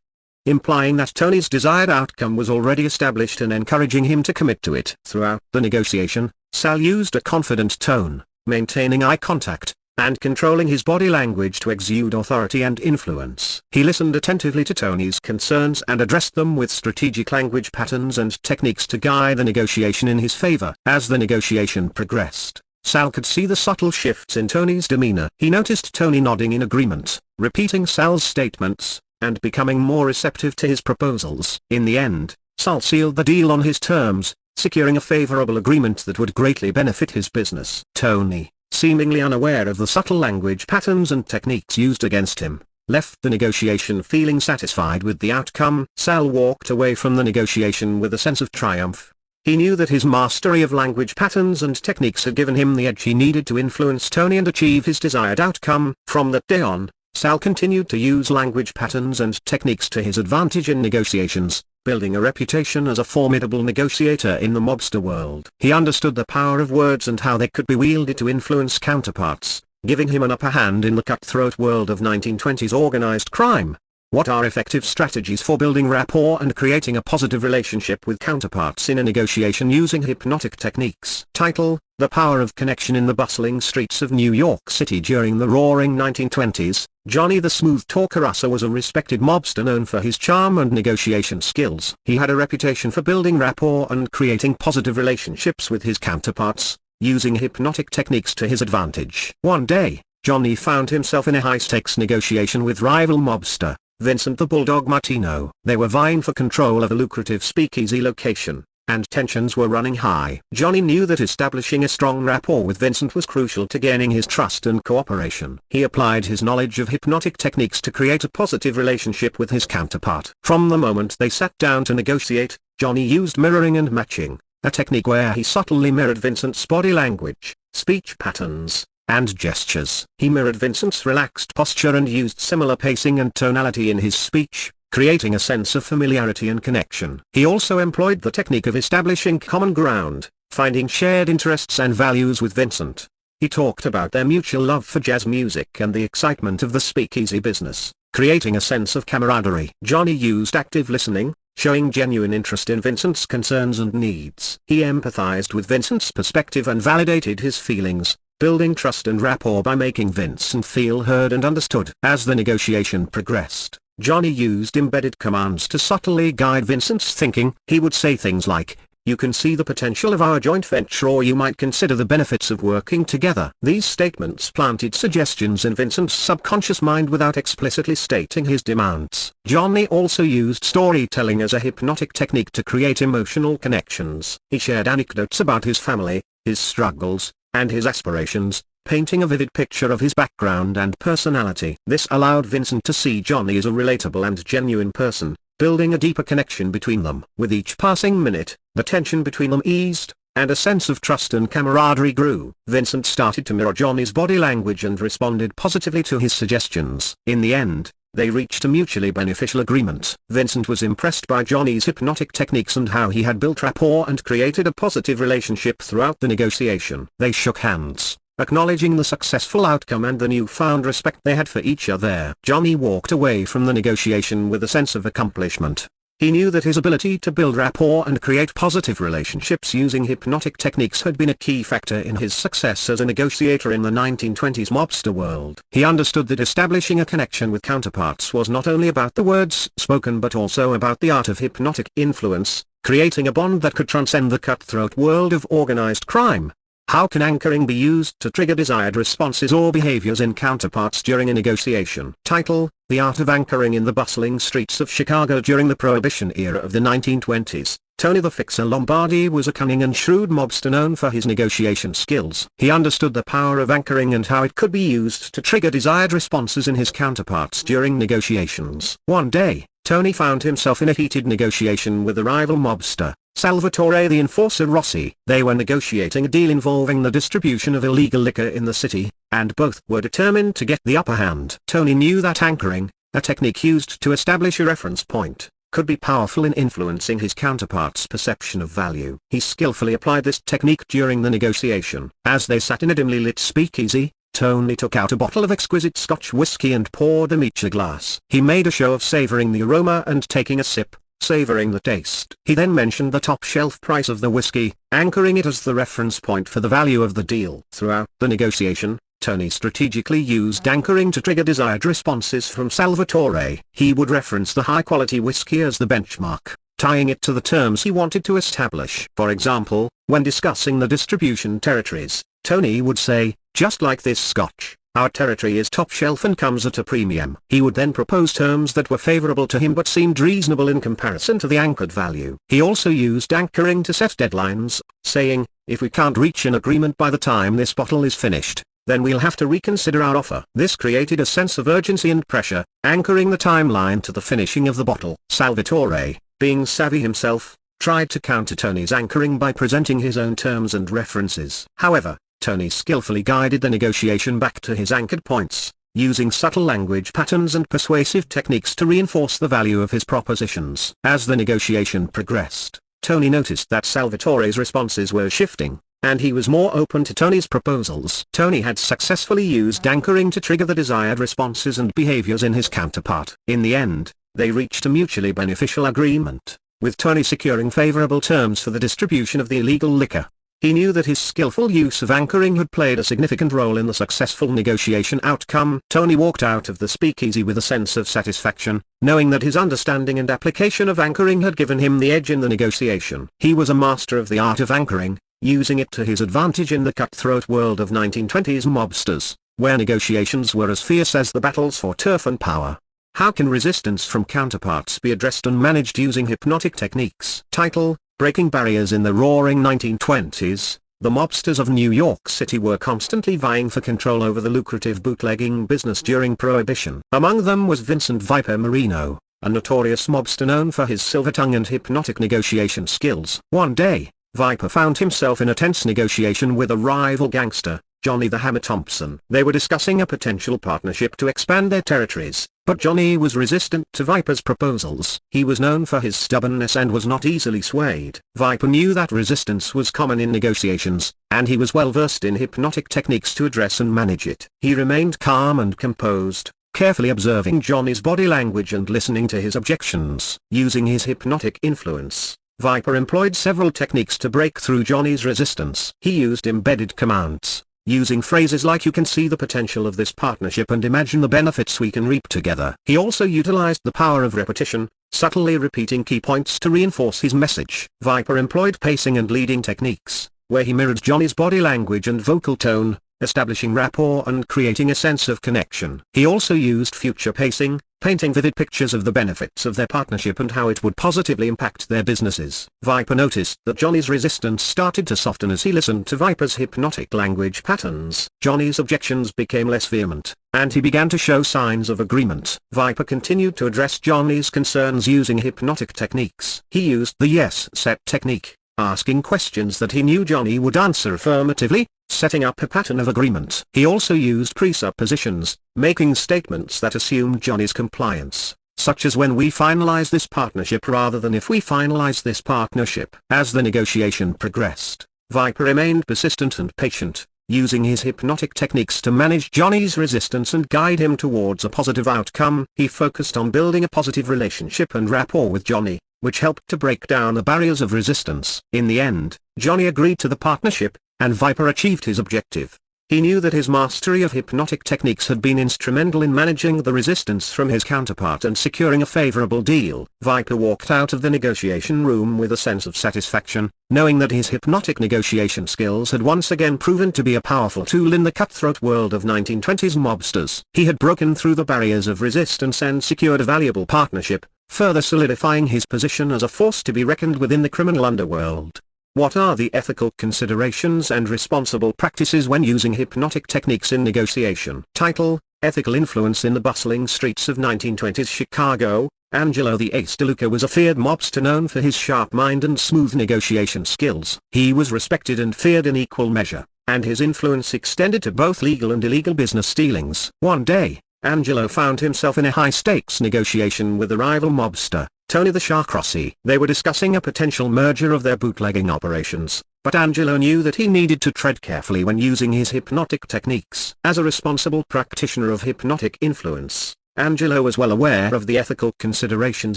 implying that Tony's desired outcome was already established and encouraging him to commit to it. Throughout the negotiation, Sal used a confident tone, maintaining eye contact, and controlling his body language to exude authority and influence. He listened attentively to Tony's concerns and addressed them with strategic language patterns and techniques to guide the negotiation in his favor. As the negotiation progressed, Sal could see the subtle shifts in Tony's demeanor. He noticed Tony nodding in agreement, repeating Sal's statements, and becoming more receptive to his proposals. In the end, Sal sealed the deal on his terms, securing a favorable agreement that would greatly benefit his business. Tony, seemingly unaware of the subtle language patterns and techniques used against him, left the negotiation feeling satisfied with the outcome. Sal walked away from the negotiation with a sense of triumph. He knew that his mastery of language patterns and techniques had given him the edge he needed to influence Tony and achieve his desired outcome. From that day on, Sal continued to use language patterns and techniques to his advantage in negotiations, building a reputation as a formidable negotiator in the mobster world. He understood the power of words and how they could be wielded to influence counterparts, giving him an upper hand in the cutthroat world of 1920s organized crime. What are effective strategies for building rapport and creating a positive relationship with counterparts in a negotiation using hypnotic techniques? Title: The Power of Connection in the Bustling Streets of New York City. During the roaring 1920s, Johnny the Smooth Talker Russo was a respected mobster known for his charm and negotiation skills. He had a reputation for building rapport and creating positive relationships with his counterparts, using hypnotic techniques to his advantage. One day, Johnny found himself in a high-stakes negotiation with rival mobster Vincent the Bulldog Martino. They were vying for control of a lucrative speakeasy location, and tensions were running high. Johnny knew that establishing a strong rapport with Vincent was crucial to gaining his trust and cooperation. He applied his knowledge of hypnotic techniques to create a positive relationship with his counterpart. From the moment they sat down to negotiate, Johnny used mirroring and matching, a technique where he subtly mirrored Vincent's body language, speech patterns, and gestures. He mirrored Vincent's relaxed posture and used similar pacing and tonality in his speech, creating a sense of familiarity and connection. He also employed the technique of establishing common ground, finding shared interests and values with Vincent. He talked about their mutual love for jazz music and the excitement of the speakeasy business, creating a sense of camaraderie. Johnny used active listening, showing genuine interest in Vincent's concerns and needs. He empathized with Vincent's perspective and validated his feelings, building trust and rapport by making Vincent feel heard and understood. As the negotiation progressed, Johnny used embedded commands to subtly guide Vincent's thinking. He would say things like, "You can see the potential of our joint venture, or you might consider the benefits of working together." These statements planted suggestions in Vincent's subconscious mind without explicitly stating his demands. Johnny also used storytelling as a hypnotic technique to create emotional connections. He shared anecdotes about his family, his struggles, and his aspirations, painting a vivid picture of his background and personality. This allowed Vincent to see Johnny as a relatable and genuine person, building a deeper connection between them. With each passing minute, the tension between them eased, and a sense of trust and camaraderie grew. Vincent started to mirror Johnny's body language and responded positively to his suggestions. In the end, they reached a mutually beneficial agreement. Vincent was impressed by Johnny's hypnotic techniques and how he had built rapport and created a positive relationship throughout the negotiation. They shook hands, acknowledging the successful outcome and the newfound respect they had for each other. Johnny walked away from the negotiation with a sense of accomplishment. He knew that his ability to build rapport and create positive relationships using hypnotic techniques had been a key factor in his success as a negotiator in the 1920s mobster world. He understood that establishing a connection with counterparts was not only about the words spoken but also about the art of hypnotic influence, creating a bond that could transcend the cutthroat world of organized crime. How can anchoring be used to trigger desired responses or behaviors in counterparts during a negotiation? Title: The Art of Anchoring in the Bustling Streets of Chicago During the Prohibition Era of the 1920s. Tony the Fixer Lombardi was a cunning and shrewd mobster known for his negotiation skills. He understood the power of anchoring and how it could be used to trigger desired responses in his counterparts during negotiations. One day, Tony found himself in a heated negotiation with a rival mobster, Salvatore the Enforcer Rossi. They were negotiating a deal involving the distribution of illegal liquor in the city, and both were determined to get the upper hand. Tony knew that anchoring, a technique used to establish a reference point, could be powerful in influencing his counterpart's perception of value. He skillfully applied this technique during the negotiation. As they sat in a dimly lit speakeasy, Tony took out a bottle of exquisite Scotch whiskey and poured them each a glass. He made a show of savoring the aroma and taking a sip, savoring the taste. He then mentioned the top shelf price of the whiskey, anchoring it as the reference point for the value of the deal. Throughout the negotiation, Tony strategically used anchoring to trigger desired responses from Salvatore. He would reference the high-quality whiskey as the benchmark, tying it to the terms he wanted to establish. For example, when discussing the distribution territories, Tony would say, "Just like this Scotch, our territory is top shelf and comes at a premium." He would then propose terms that were favorable to him but seemed reasonable in comparison to the anchored value. He also used anchoring to set deadlines, saying, "If we can't reach an agreement by the time this bottle is finished, then we'll have to reconsider our offer." This created a sense of urgency and pressure, anchoring the timeline to the finishing of the bottle. Salvatore, being savvy himself, tried to counter Tony's anchoring by presenting his own terms and references. However, Tony skillfully guided the negotiation back to his anchored points, using subtle language patterns and persuasive techniques to reinforce the value of his propositions. As the negotiation progressed, Tony noticed that Salvatore's responses were shifting, and he was more open to Tony's proposals. Tony had successfully used anchoring to trigger the desired responses and behaviors in his counterpart. In the end, they reached a mutually beneficial agreement, with Tony securing favorable terms for the distribution of the illegal liquor. He knew that his skillful use of anchoring had played a significant role in the successful negotiation outcome. Tony walked out of the speakeasy with a sense of satisfaction, knowing that his understanding and application of anchoring had given him the edge in the negotiation. He was a master of the art of anchoring, using it to his advantage in the cutthroat world of 1920s mobsters, where negotiations were as fierce as the battles for turf and power. How can resistance from counterparts be addressed and managed using hypnotic techniques? Title: Breaking Barriers in the Roaring 1920s. The mobsters of New York City were constantly vying for control over the lucrative bootlegging business during Prohibition. Among them was Vincent "Viper" Marino, a notorious mobster known for his silver tongue and hypnotic negotiation skills. One day, Viper found himself in a tense negotiation with a rival gangster, Johnny the Hammer Thompson. They were discussing a potential partnership to expand their territories, but Johnny was resistant to Viper's proposals. He was known for his stubbornness and was not easily swayed. Viper knew that resistance was common in negotiations, and he was well versed in hypnotic techniques to address and manage it. He remained calm and composed, carefully observing Johnny's body language and listening to his objections. Using his hypnotic influence, Viper employed several techniques to break through Johnny's resistance. He used embedded commands, using phrases like "you can see the potential of this partnership and imagine the benefits we can reap together." He also utilized the power of repetition, subtly repeating key points to reinforce his message. Viper employed pacing and leading techniques, where he mirrored Johnny's body language and vocal tone, establishing rapport and creating a sense of connection. He also used future pacing, painting vivid pictures of the benefits of their partnership and how it would positively impact their businesses. Viper noticed that Johnny's resistance started to soften as he listened to Viper's hypnotic language patterns. Johnny's objections became less vehement, and he began to show signs of agreement. Viper continued to address Johnny's concerns using hypnotic techniques. He used the yes-set technique, asking questions that he knew Johnny would answer affirmatively, setting up a pattern of agreement. He also used presuppositions, making statements that assumed Johnny's compliance, such as "when we finalize this partnership" rather than "if we finalize this partnership." As the negotiation progressed, Viper remained persistent and patient, using his hypnotic techniques to manage Johnny's resistance and guide him towards a positive outcome. He focused on building a positive relationship and rapport with Johnny, which helped to break down the barriers of resistance. In the end, Johnny agreed to the partnership, and Viper achieved his objective. He knew that his mastery of hypnotic techniques had been instrumental in managing the resistance from his counterpart and securing a favorable deal. Viper walked out of the negotiation room with a sense of satisfaction, knowing that his hypnotic negotiation skills had once again proven to be a powerful tool in the cutthroat world of 1920s mobsters. He had broken through the barriers of resistance and secured a valuable partnership, further solidifying his position as a force to be reckoned with in the criminal underworld. What are the ethical considerations and responsible practices when using hypnotic techniques in negotiation? Title: Ethical Influence in the Bustling Streets of 1920s Chicago. Angelo the Ace DeLuca was a feared mobster known for his sharp mind and smooth negotiation skills. He was respected and feared in equal measure, and his influence extended to both legal and illegal business dealings. One day, Angelo found himself in a high-stakes negotiation with a rival mobster, Tony the Shark Rossi. They were discussing a potential merger of their bootlegging operations, but Angelo knew that he needed to tread carefully when using his hypnotic techniques. As a responsible practitioner of hypnotic influence, Angelo was well aware of the ethical considerations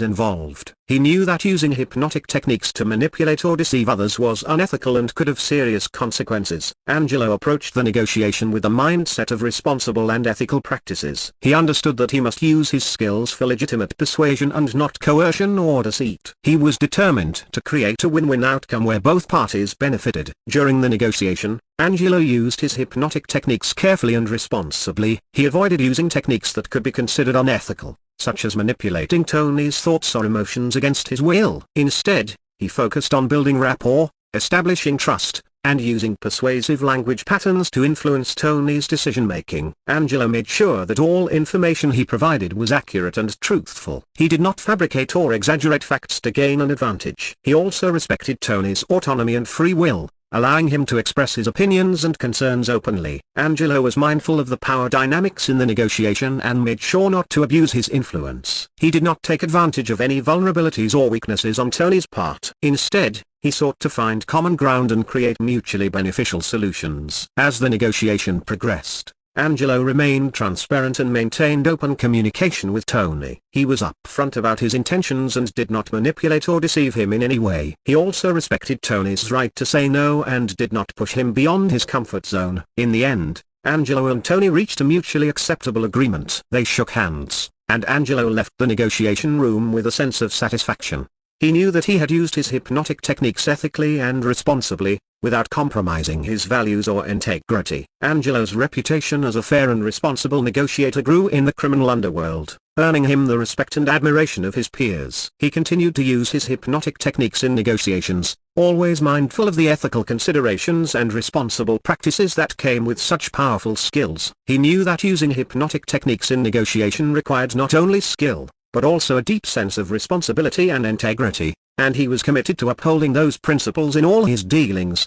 involved. He knew that using hypnotic techniques to manipulate or deceive others was unethical and could have serious consequences. Angelo approached the negotiation with a mindset of responsible and ethical practices. He understood that he must use his skills for legitimate persuasion and not coercion or deceit. He was determined to create a win-win outcome where both parties benefited. During the negotiation, Angelo used his hypnotic techniques carefully and responsibly. He avoided using techniques that could be considered unethical, such as manipulating Tony's thoughts or emotions against his will. Instead, he focused on building rapport, establishing trust, and using persuasive language patterns to influence Tony's decision-making. Angelo made sure that all information he provided was accurate and truthful. He did not fabricate or exaggerate facts to gain an advantage. He also respected Tony's autonomy and free will, allowing him to express his opinions and concerns openly. Angelo was mindful of the power dynamics in the negotiation and made sure not to abuse his influence. He did not take advantage of any vulnerabilities or weaknesses on Tony's part. Instead, he sought to find common ground and create mutually beneficial solutions. As the negotiation progressed, Angelo remained transparent and maintained open communication with Tony. He was upfront about his intentions and did not manipulate or deceive him in any way. He also respected Tony's right to say no and did not push him beyond his comfort zone. In the end, Angelo and Tony reached a mutually acceptable agreement. They shook hands, and Angelo left the negotiation room with a sense of satisfaction. He knew that he had used his hypnotic techniques ethically and responsibly, without compromising his values or integrity. Angelo's reputation as a fair and responsible negotiator grew in the criminal underworld, earning him the respect and admiration of his peers. He continued to use his hypnotic techniques in negotiations, always mindful of the ethical considerations and responsible practices that came with such powerful skills. He knew that using hypnotic techniques in negotiation required not only skill, but also a deep sense of responsibility and integrity, and he was committed to upholding those principles in all his dealings.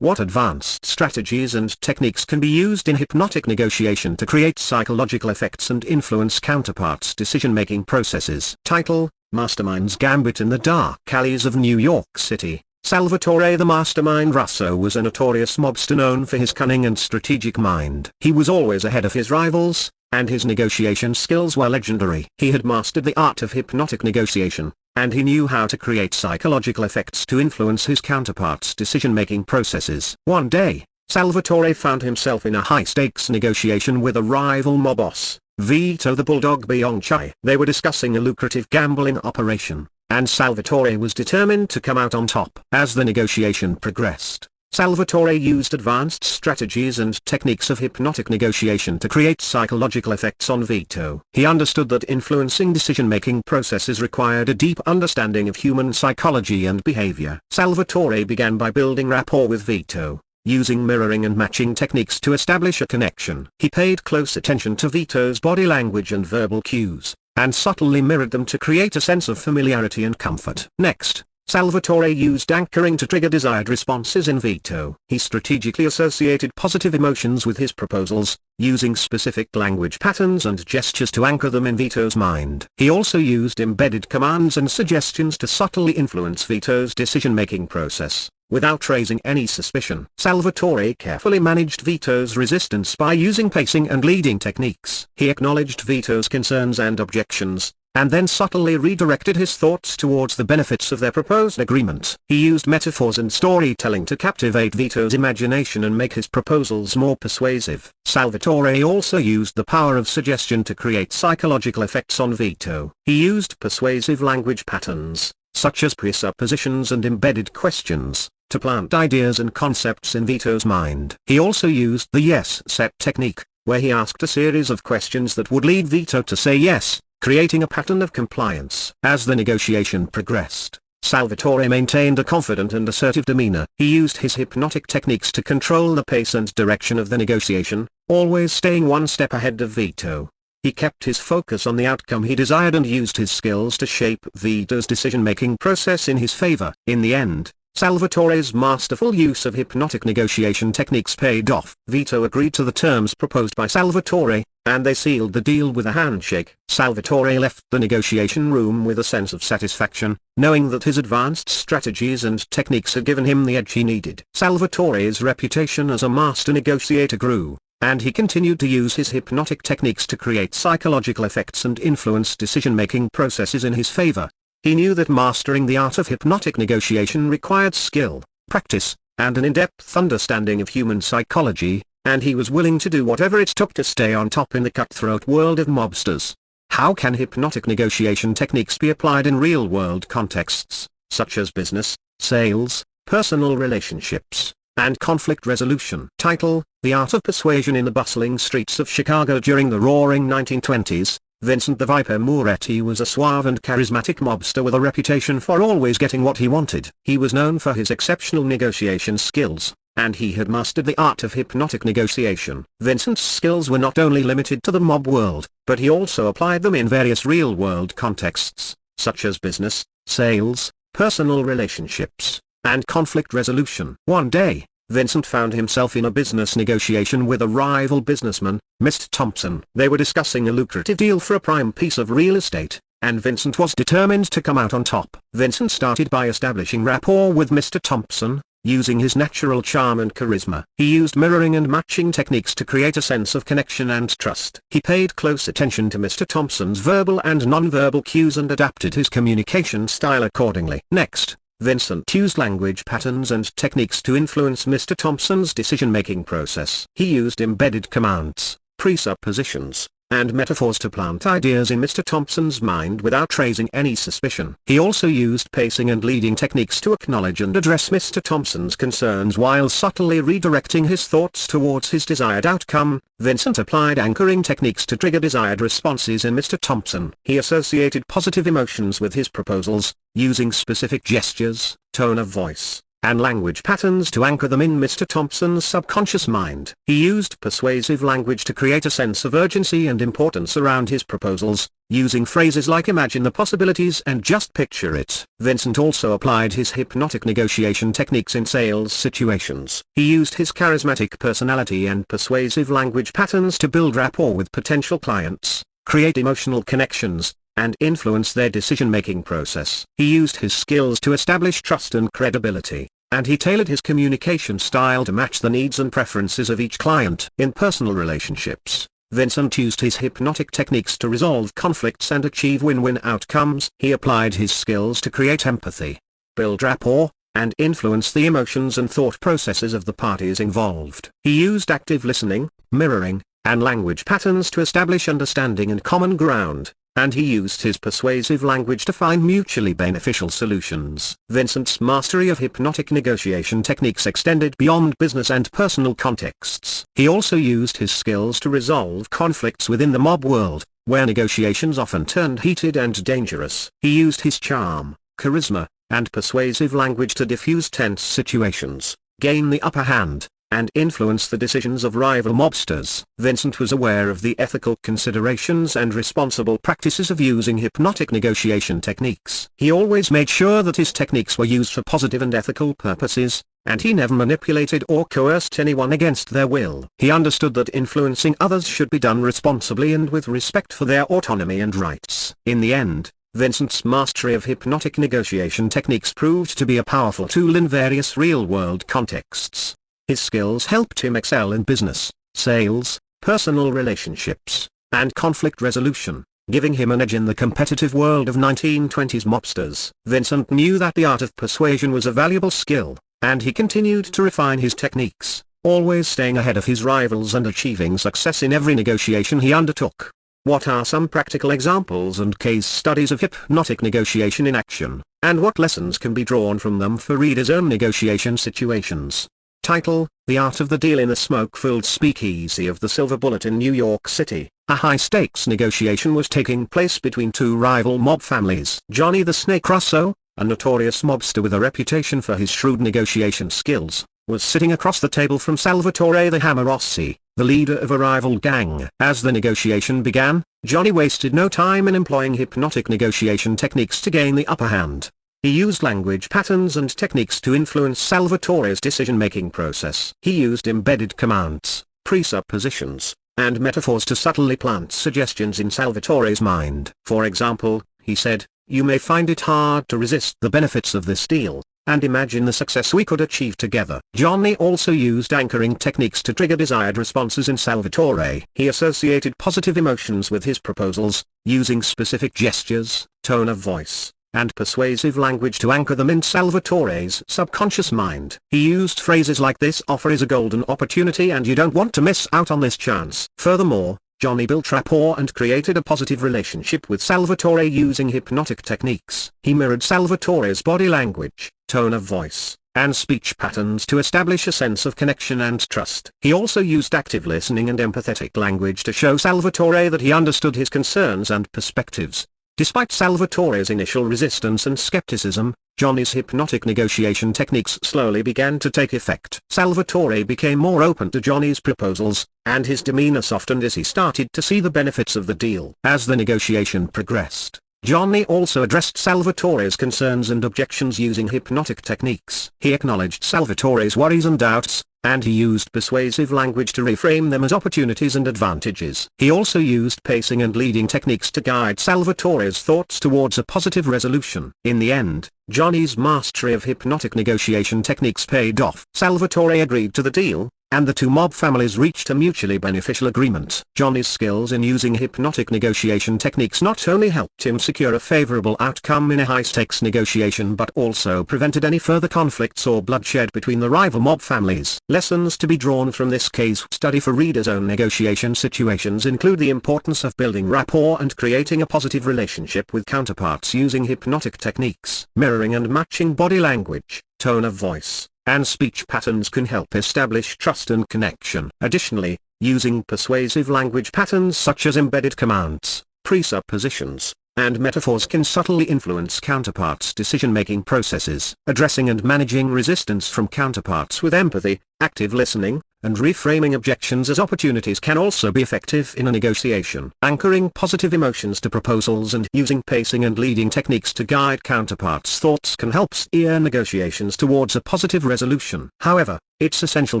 What advanced strategies and techniques can be used in hypnotic negotiation to create psychological effects and influence counterparts' decision-making processes? Title: Mastermind's Gambit in the Dark Alleys of New York City. Salvatore the Mastermind Russo was a notorious mobster known for his cunning and strategic mind. He was always ahead of his rivals, and his negotiation skills were legendary. He had mastered the art of hypnotic negotiation, and he knew how to create psychological effects to influence his counterparts' decision-making processes. One day, Salvatore found himself in a high-stakes negotiation with a rival mob boss, Vito the Bulldog Bianchi. They were discussing a lucrative gambling operation, and Salvatore was determined to come out on top. As the negotiation progressed, Salvatore used advanced strategies and techniques of hypnotic negotiation to create psychological effects on Vito. He understood that influencing decision-making processes required a deep understanding of human psychology and behavior. Salvatore began by building rapport with Vito, using mirroring and matching techniques to establish a connection. He paid close attention to Vito's body language and verbal cues, and subtly mirrored them to create a sense of familiarity and comfort. Next, Salvatore used anchoring to trigger desired responses in Vito. He strategically associated positive emotions with his proposals, using specific language patterns and gestures to anchor them in Vito's mind. He also used embedded commands and suggestions to subtly influence Vito's decision-making process, without raising any suspicion. Salvatore carefully managed Vito's resistance by using pacing and leading techniques. He acknowledged Vito's concerns and objections, and then subtly redirected his thoughts towards the benefits of their proposed agreement. He used metaphors and storytelling to captivate Vito's imagination and make his proposals more persuasive. Salvatore also used the power of suggestion to create psychological effects on Vito. He used persuasive language patterns, such as presuppositions and embedded questions, to plant ideas and concepts in Vito's mind. He also used the yes-set technique, where he asked a series of questions that would lead Vito to say yes, creating a pattern of compliance. As the negotiation progressed, Salvatore maintained a confident and assertive demeanor. He used his hypnotic techniques to control the pace and direction of the negotiation, always staying one step ahead of Vito. He kept his focus on the outcome he desired and used his skills to shape Vito's decision-making process in his favor. In the end, Salvatore's masterful use of hypnotic negotiation techniques paid off. Vito agreed to the terms proposed by Salvatore, and they sealed the deal with a handshake. Salvatore left the negotiation room with a sense of satisfaction, knowing that his advanced strategies and techniques had given him the edge he needed. Salvatore's reputation as a master negotiator grew, and he continued to use his hypnotic techniques to create psychological effects and influence decision-making processes in his favor. He knew that mastering the art of hypnotic negotiation required skill, practice, and an in-depth understanding of human psychology, and he was willing to do whatever it took to stay on top in the cutthroat world of mobsters. How can hypnotic negotiation techniques be applied in real-world contexts, such as business, sales, personal relationships, and conflict resolution? Title: The Art of Persuasion in the Bustling Streets of Chicago during the Roaring 1920s. Vincent the Viper Moretti was a suave and charismatic mobster with a reputation for always getting what he wanted. He was known for his exceptional negotiation skills, and he had mastered the art of hypnotic negotiation. Vincent's skills were not only limited to the mob world, but he also applied them in various real-world contexts, such as business, sales, personal relationships, and conflict resolution. One day, Vincent found himself in a business negotiation with a rival businessman, Mr. Thompson. They were discussing a lucrative deal for a prime piece of real estate, and Vincent was determined to come out on top. Vincent started by establishing rapport with Mr. Thompson, using his natural charm and charisma. He used mirroring and matching techniques to create a sense of connection and trust. He paid close attention to Mr. Thompson's verbal and non-verbal cues and adapted his communication style accordingly. Next, Vincent used language patterns and techniques to influence Mr. Thompson's decision-making process. He used embedded commands, presuppositions, and metaphors to plant ideas in Mr. Thompson's mind without raising any suspicion. He also used pacing and leading techniques to acknowledge and address Mr. Thompson's concerns while subtly redirecting his thoughts towards his desired outcome. Vincent applied anchoring techniques to trigger desired responses in Mr. Thompson. He associated positive emotions with his proposals, using specific gestures, tone of voice, and language patterns to anchor them in Mr. Thompson's subconscious mind. He used persuasive language to create a sense of urgency and importance around his proposals, using phrases like "imagine the possibilities" and "just picture it." Vincent also applied his hypnotic negotiation techniques in sales situations. He used his charismatic personality and persuasive language patterns to build rapport with potential clients, create emotional connections, and influence their decision-making process. He used his skills to establish trust and credibility, and he tailored his communication style to match the needs and preferences of each client. In personal relationships, Vincent used his hypnotic techniques to resolve conflicts and achieve win-win outcomes. He applied his skills to create empathy, build rapport, and influence the emotions and thought processes of the parties involved. He used active listening, mirroring, and language patterns to establish understanding and common ground, and he used his persuasive language to find mutually beneficial solutions. Vincent's mastery of hypnotic negotiation techniques extended beyond business and personal contexts. He also used his skills to resolve conflicts within the mob world, where negotiations often turned heated and dangerous. He used his charm, charisma, and persuasive language to diffuse tense situations, gain the upper hand, and influence the decisions of rival mobsters. Vincent was aware of the ethical considerations and responsible practices of using hypnotic negotiation techniques. He always made sure that his techniques were used for positive and ethical purposes, and he never manipulated or coerced anyone against their will. He understood that influencing others should be done responsibly and with respect for their autonomy and rights. In the end, Vincent's mastery of hypnotic negotiation techniques proved to be a powerful tool in various real-world contexts. His skills helped him excel in business, sales, personal relationships, and conflict resolution, giving him an edge in the competitive world of 1920s mobsters. Vincent knew that the art of persuasion was a valuable skill, and he continued to refine his techniques, always staying ahead of his rivals and achieving success in every negotiation he undertook. What are some practical examples and case studies of hypnotic negotiation in action, and what lessons can be drawn from them for readers' own negotiation situations? Title: The Art of the Deal in the Smoke-Filled Speakeasy of the Silver Bullet in New York City. A high-stakes negotiation was taking place between two rival mob families. Johnny the Snake Russo, a notorious mobster with a reputation for his shrewd negotiation skills, was sitting across the table from Salvatore the Hammer Rossi, the leader of a rival gang. As the negotiation began, Johnny wasted no time in employing hypnotic negotiation techniques to gain the upper hand. He used language patterns and techniques to influence Salvatore's decision-making process. He used embedded commands, presuppositions, and metaphors to subtly plant suggestions in Salvatore's mind. For example, he said, "You may find it hard to resist the benefits of this deal, and imagine the success we could achieve together." Johnny also used anchoring techniques to trigger desired responses in Salvatore. He associated positive emotions with his proposals, using specific gestures, tone of voice, and persuasive language to anchor them in Salvatore's subconscious mind. He used phrases like "This offer is a golden opportunity and you don't want to miss out on this chance." Furthermore, Johnny built rapport and created a positive relationship with Salvatore using hypnotic techniques. He mirrored Salvatore's body language, tone of voice, and speech patterns to establish a sense of connection and trust. He also used active listening and empathetic language to show Salvatore that he understood his concerns and perspectives. Despite Salvatore's initial resistance and skepticism, Johnny's hypnotic negotiation techniques slowly began to take effect. Salvatore became more open to Johnny's proposals, and his demeanor softened as he started to see the benefits of the deal. As the negotiation progressed, Johnny also addressed Salvatore's concerns and objections using hypnotic techniques. He acknowledged Salvatore's worries and doubts, and he used persuasive language to reframe them as opportunities and advantages. He also used pacing and leading techniques to guide Salvatore's thoughts towards a positive resolution. In the end, Johnny's mastery of hypnotic negotiation techniques paid off. Salvatore agreed to the deal, and the two mob families reached a mutually beneficial agreement. Johnny's skills in using hypnotic negotiation techniques not only helped him secure a favorable outcome in a high-stakes negotiation but also prevented any further conflicts or bloodshed between the rival mob families. Lessons to be drawn from this case study for readers' own negotiation situations include the importance of building rapport and creating a positive relationship with counterparts using hypnotic techniques. Mirroring and matching body language, tone of voice, and speech patterns can help establish trust and connection. Additionally, using persuasive language patterns such as embedded commands, presuppositions, and metaphors can subtly influence counterparts' decision-making processes. Addressing and managing resistance from counterparts with empathy, active listening, and reframing objections as opportunities can also be effective in a negotiation. Anchoring positive emotions to proposals and using pacing and leading techniques to guide counterparts' thoughts can help steer negotiations towards a positive resolution. However, it's essential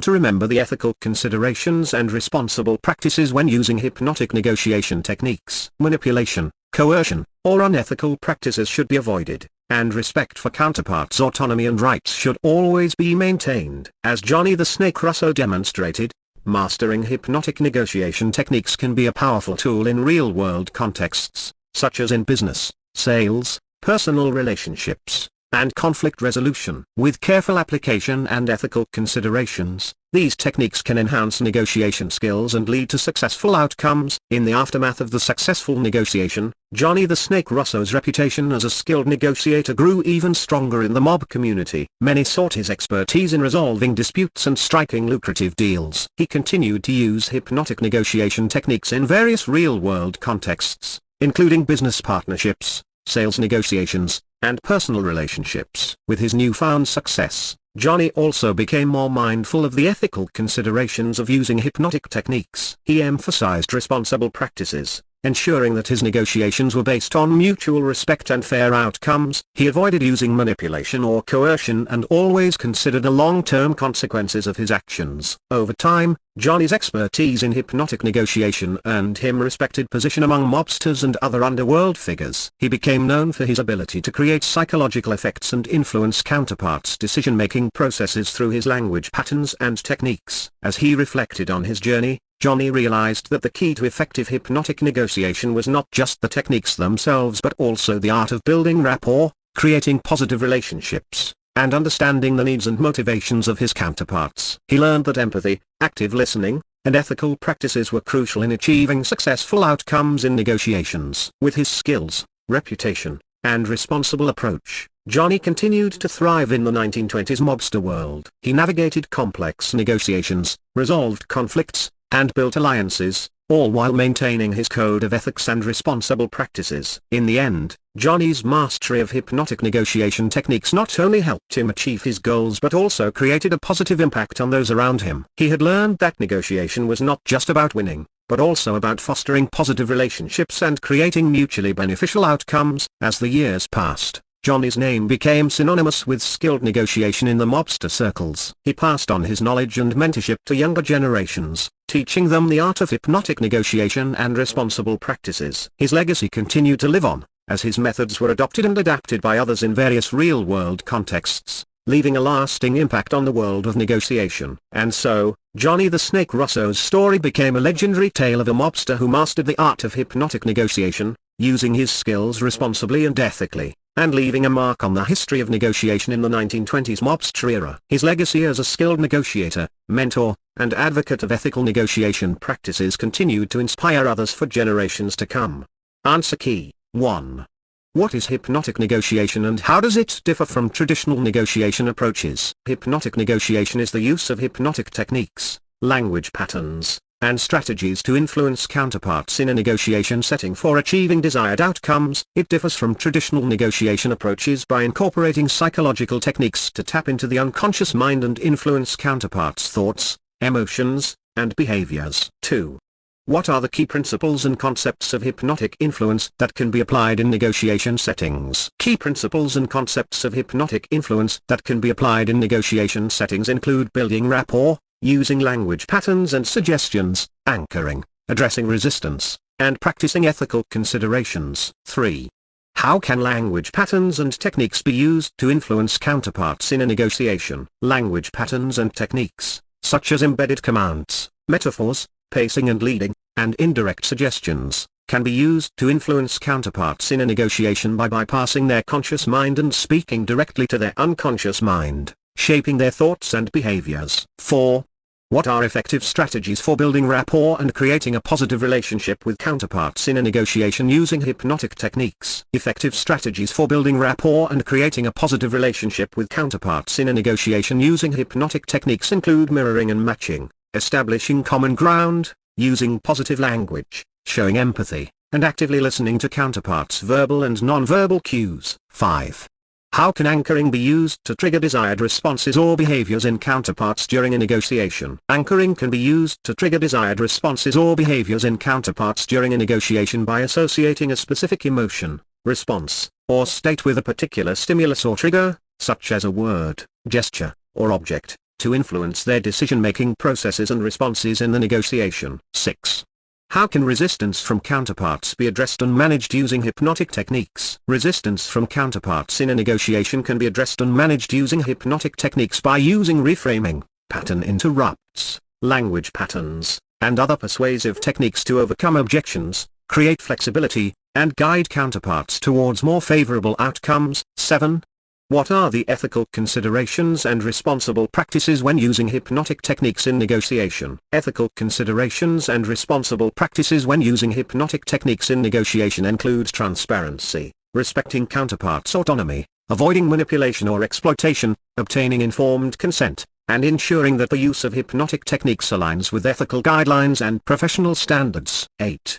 to remember the ethical considerations and responsible practices when using hypnotic negotiation techniques. Manipulation, coercion, or unethical practices should be avoided, and respect for counterparts' autonomy and rights should always be maintained. As Johnny the Snake Russo demonstrated, mastering hypnotic negotiation techniques can be a powerful tool in real-world contexts, such as in business, sales, personal relationships, and conflict resolution. With careful application and ethical considerations, these techniques can enhance negotiation skills and lead to successful outcomes. In the aftermath of the successful negotiation, Johnny the Snake Russo's reputation as a skilled negotiator grew even stronger in the mob community. Many sought his expertise in resolving disputes and striking lucrative deals. He continued to use hypnotic negotiation techniques in various real-world contexts, including business partnerships, sales negotiations, and personal relationships. With his newfound success, Johnny also became more mindful of the ethical considerations of using hypnotic techniques. He emphasized responsible practices, ensuring that his negotiations were based on mutual respect and fair outcomes. He avoided using manipulation or coercion and always considered the long-term consequences of his actions. Over time, Johnny's expertise in hypnotic negotiation earned him a respected position among mobsters and other underworld figures. He became known for his ability to create psychological effects and influence counterparts' decision-making processes through his language patterns and techniques. As he reflected on his journey, Johnny realized that the key to effective hypnotic negotiation was not just the techniques themselves but also the art of building rapport, creating positive relationships, and understanding the needs and motivations of his counterparts. He learned that empathy, active listening, and ethical practices were crucial in achieving successful outcomes in negotiations. With his skills, reputation, and responsible approach, Johnny continued to thrive in the 1920s mobster world. He navigated complex negotiations, resolved conflicts, and built alliances, all while maintaining his code of ethics and responsible practices. In the end, Johnny's mastery of hypnotic negotiation techniques not only helped him achieve his goals but also created a positive impact on those around him. He had learned that negotiation was not just about winning, but also about fostering positive relationships and creating mutually beneficial outcomes. As the years passed, Johnny's name became synonymous with skilled negotiation in the mobster circles. He passed on his knowledge and mentorship to younger generations, teaching them the art of hypnotic negotiation and responsible practices. His legacy continued to live on, as his methods were adopted and adapted by others in various real-world contexts, leaving a lasting impact on the world of negotiation. And so, Johnny the Snake Russo's story became a legendary tale of a mobster who mastered the art of hypnotic negotiation, using his skills responsibly and ethically, and leaving a mark on the history of negotiation in the 1920s mobster era. His legacy as a skilled negotiator, mentor, and advocate of ethical negotiation practices continued to inspire others for generations to come. Answer key 1. What is hypnotic negotiation and how does it differ from traditional negotiation approaches? Hypnotic negotiation is the use of hypnotic techniques, language patterns, and strategies to influence counterparts in a negotiation setting for achieving desired outcomes. It differs from traditional negotiation approaches by incorporating psychological techniques to tap into the unconscious mind and influence counterparts' thoughts, emotions, and behaviors. 2. What are the key principles and concepts of hypnotic influence that can be applied in negotiation settings? Key principles and concepts of hypnotic influence that can be applied in negotiation settings include building rapport, using language patterns and suggestions, anchoring, addressing resistance, and practicing ethical considerations. 3. How can language patterns and techniques be used to influence counterparts in a negotiation? Language patterns and techniques, such as embedded commands, metaphors, pacing and leading, and indirect suggestions, can be used to influence counterparts in a negotiation by bypassing their conscious mind and speaking directly to their unconscious mind, shaping their thoughts and behaviors. 4. What are effective strategies for building rapport and creating a positive relationship with counterparts in a negotiation using hypnotic techniques? Effective strategies for building rapport and creating a positive relationship with counterparts in a negotiation using hypnotic techniques include mirroring and matching, establishing common ground, using positive language, showing empathy, and actively listening to counterparts' verbal and non-verbal cues. 5. How can anchoring be used to trigger desired responses or behaviors in counterparts during a negotiation? Anchoring can be used to trigger desired responses or behaviors in counterparts during a negotiation by associating a specific emotion, response, or state with a particular stimulus or trigger, such as a word, gesture, or object, to influence their decision-making processes and responses in the negotiation. 6. How can resistance from counterparts be addressed and managed using hypnotic techniques? Resistance from counterparts in a negotiation can be addressed and managed using hypnotic techniques by using reframing, pattern interrupts, language patterns, and other persuasive techniques to overcome objections, create flexibility, and guide counterparts towards more favorable outcomes. 7. What are the ethical considerations and responsible practices when using hypnotic techniques in negotiation? Ethical considerations and responsible practices when using hypnotic techniques in negotiation include transparency, respecting counterparts' autonomy, avoiding manipulation or exploitation, obtaining informed consent, and ensuring that the use of hypnotic techniques aligns with ethical guidelines and professional standards. 8.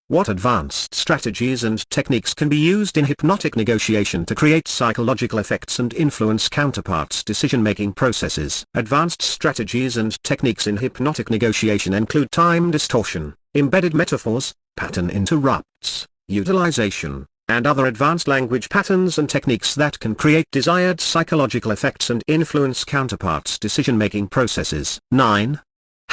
What advanced strategies and techniques can be used in hypnotic negotiation to create psychological effects and influence counterparts' decision-making processes? Advanced strategies and techniques in hypnotic negotiation include time distortion, embedded metaphors, pattern interrupts, utilization, and other advanced language patterns and techniques that can create desired psychological effects and influence counterparts' decision-making processes. 9.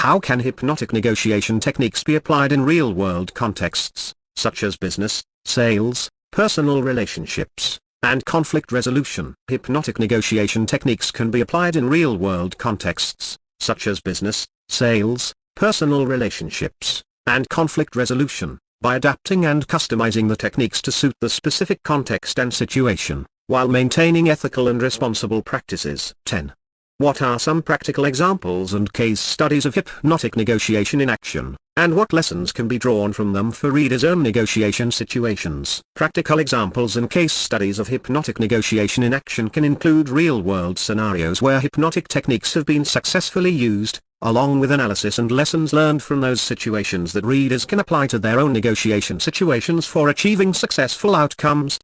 How can hypnotic negotiation techniques be applied in real-world contexts, such as business, sales, personal relationships, and conflict resolution? Hypnotic negotiation techniques can be applied in real-world contexts, such as business, sales, personal relationships, and conflict resolution, by adapting and customizing the techniques to suit the specific context and situation, while maintaining ethical and responsible practices. 10. What are some practical examples and case studies of hypnotic negotiation in action, and what lessons can be drawn from them for readers' own negotiation situations? Practical examples and case studies of hypnotic negotiation in action can include real-world scenarios where hypnotic techniques have been successfully used, along with analysis and lessons learned from those situations that readers can apply to their own negotiation situations for achieving successful outcomes.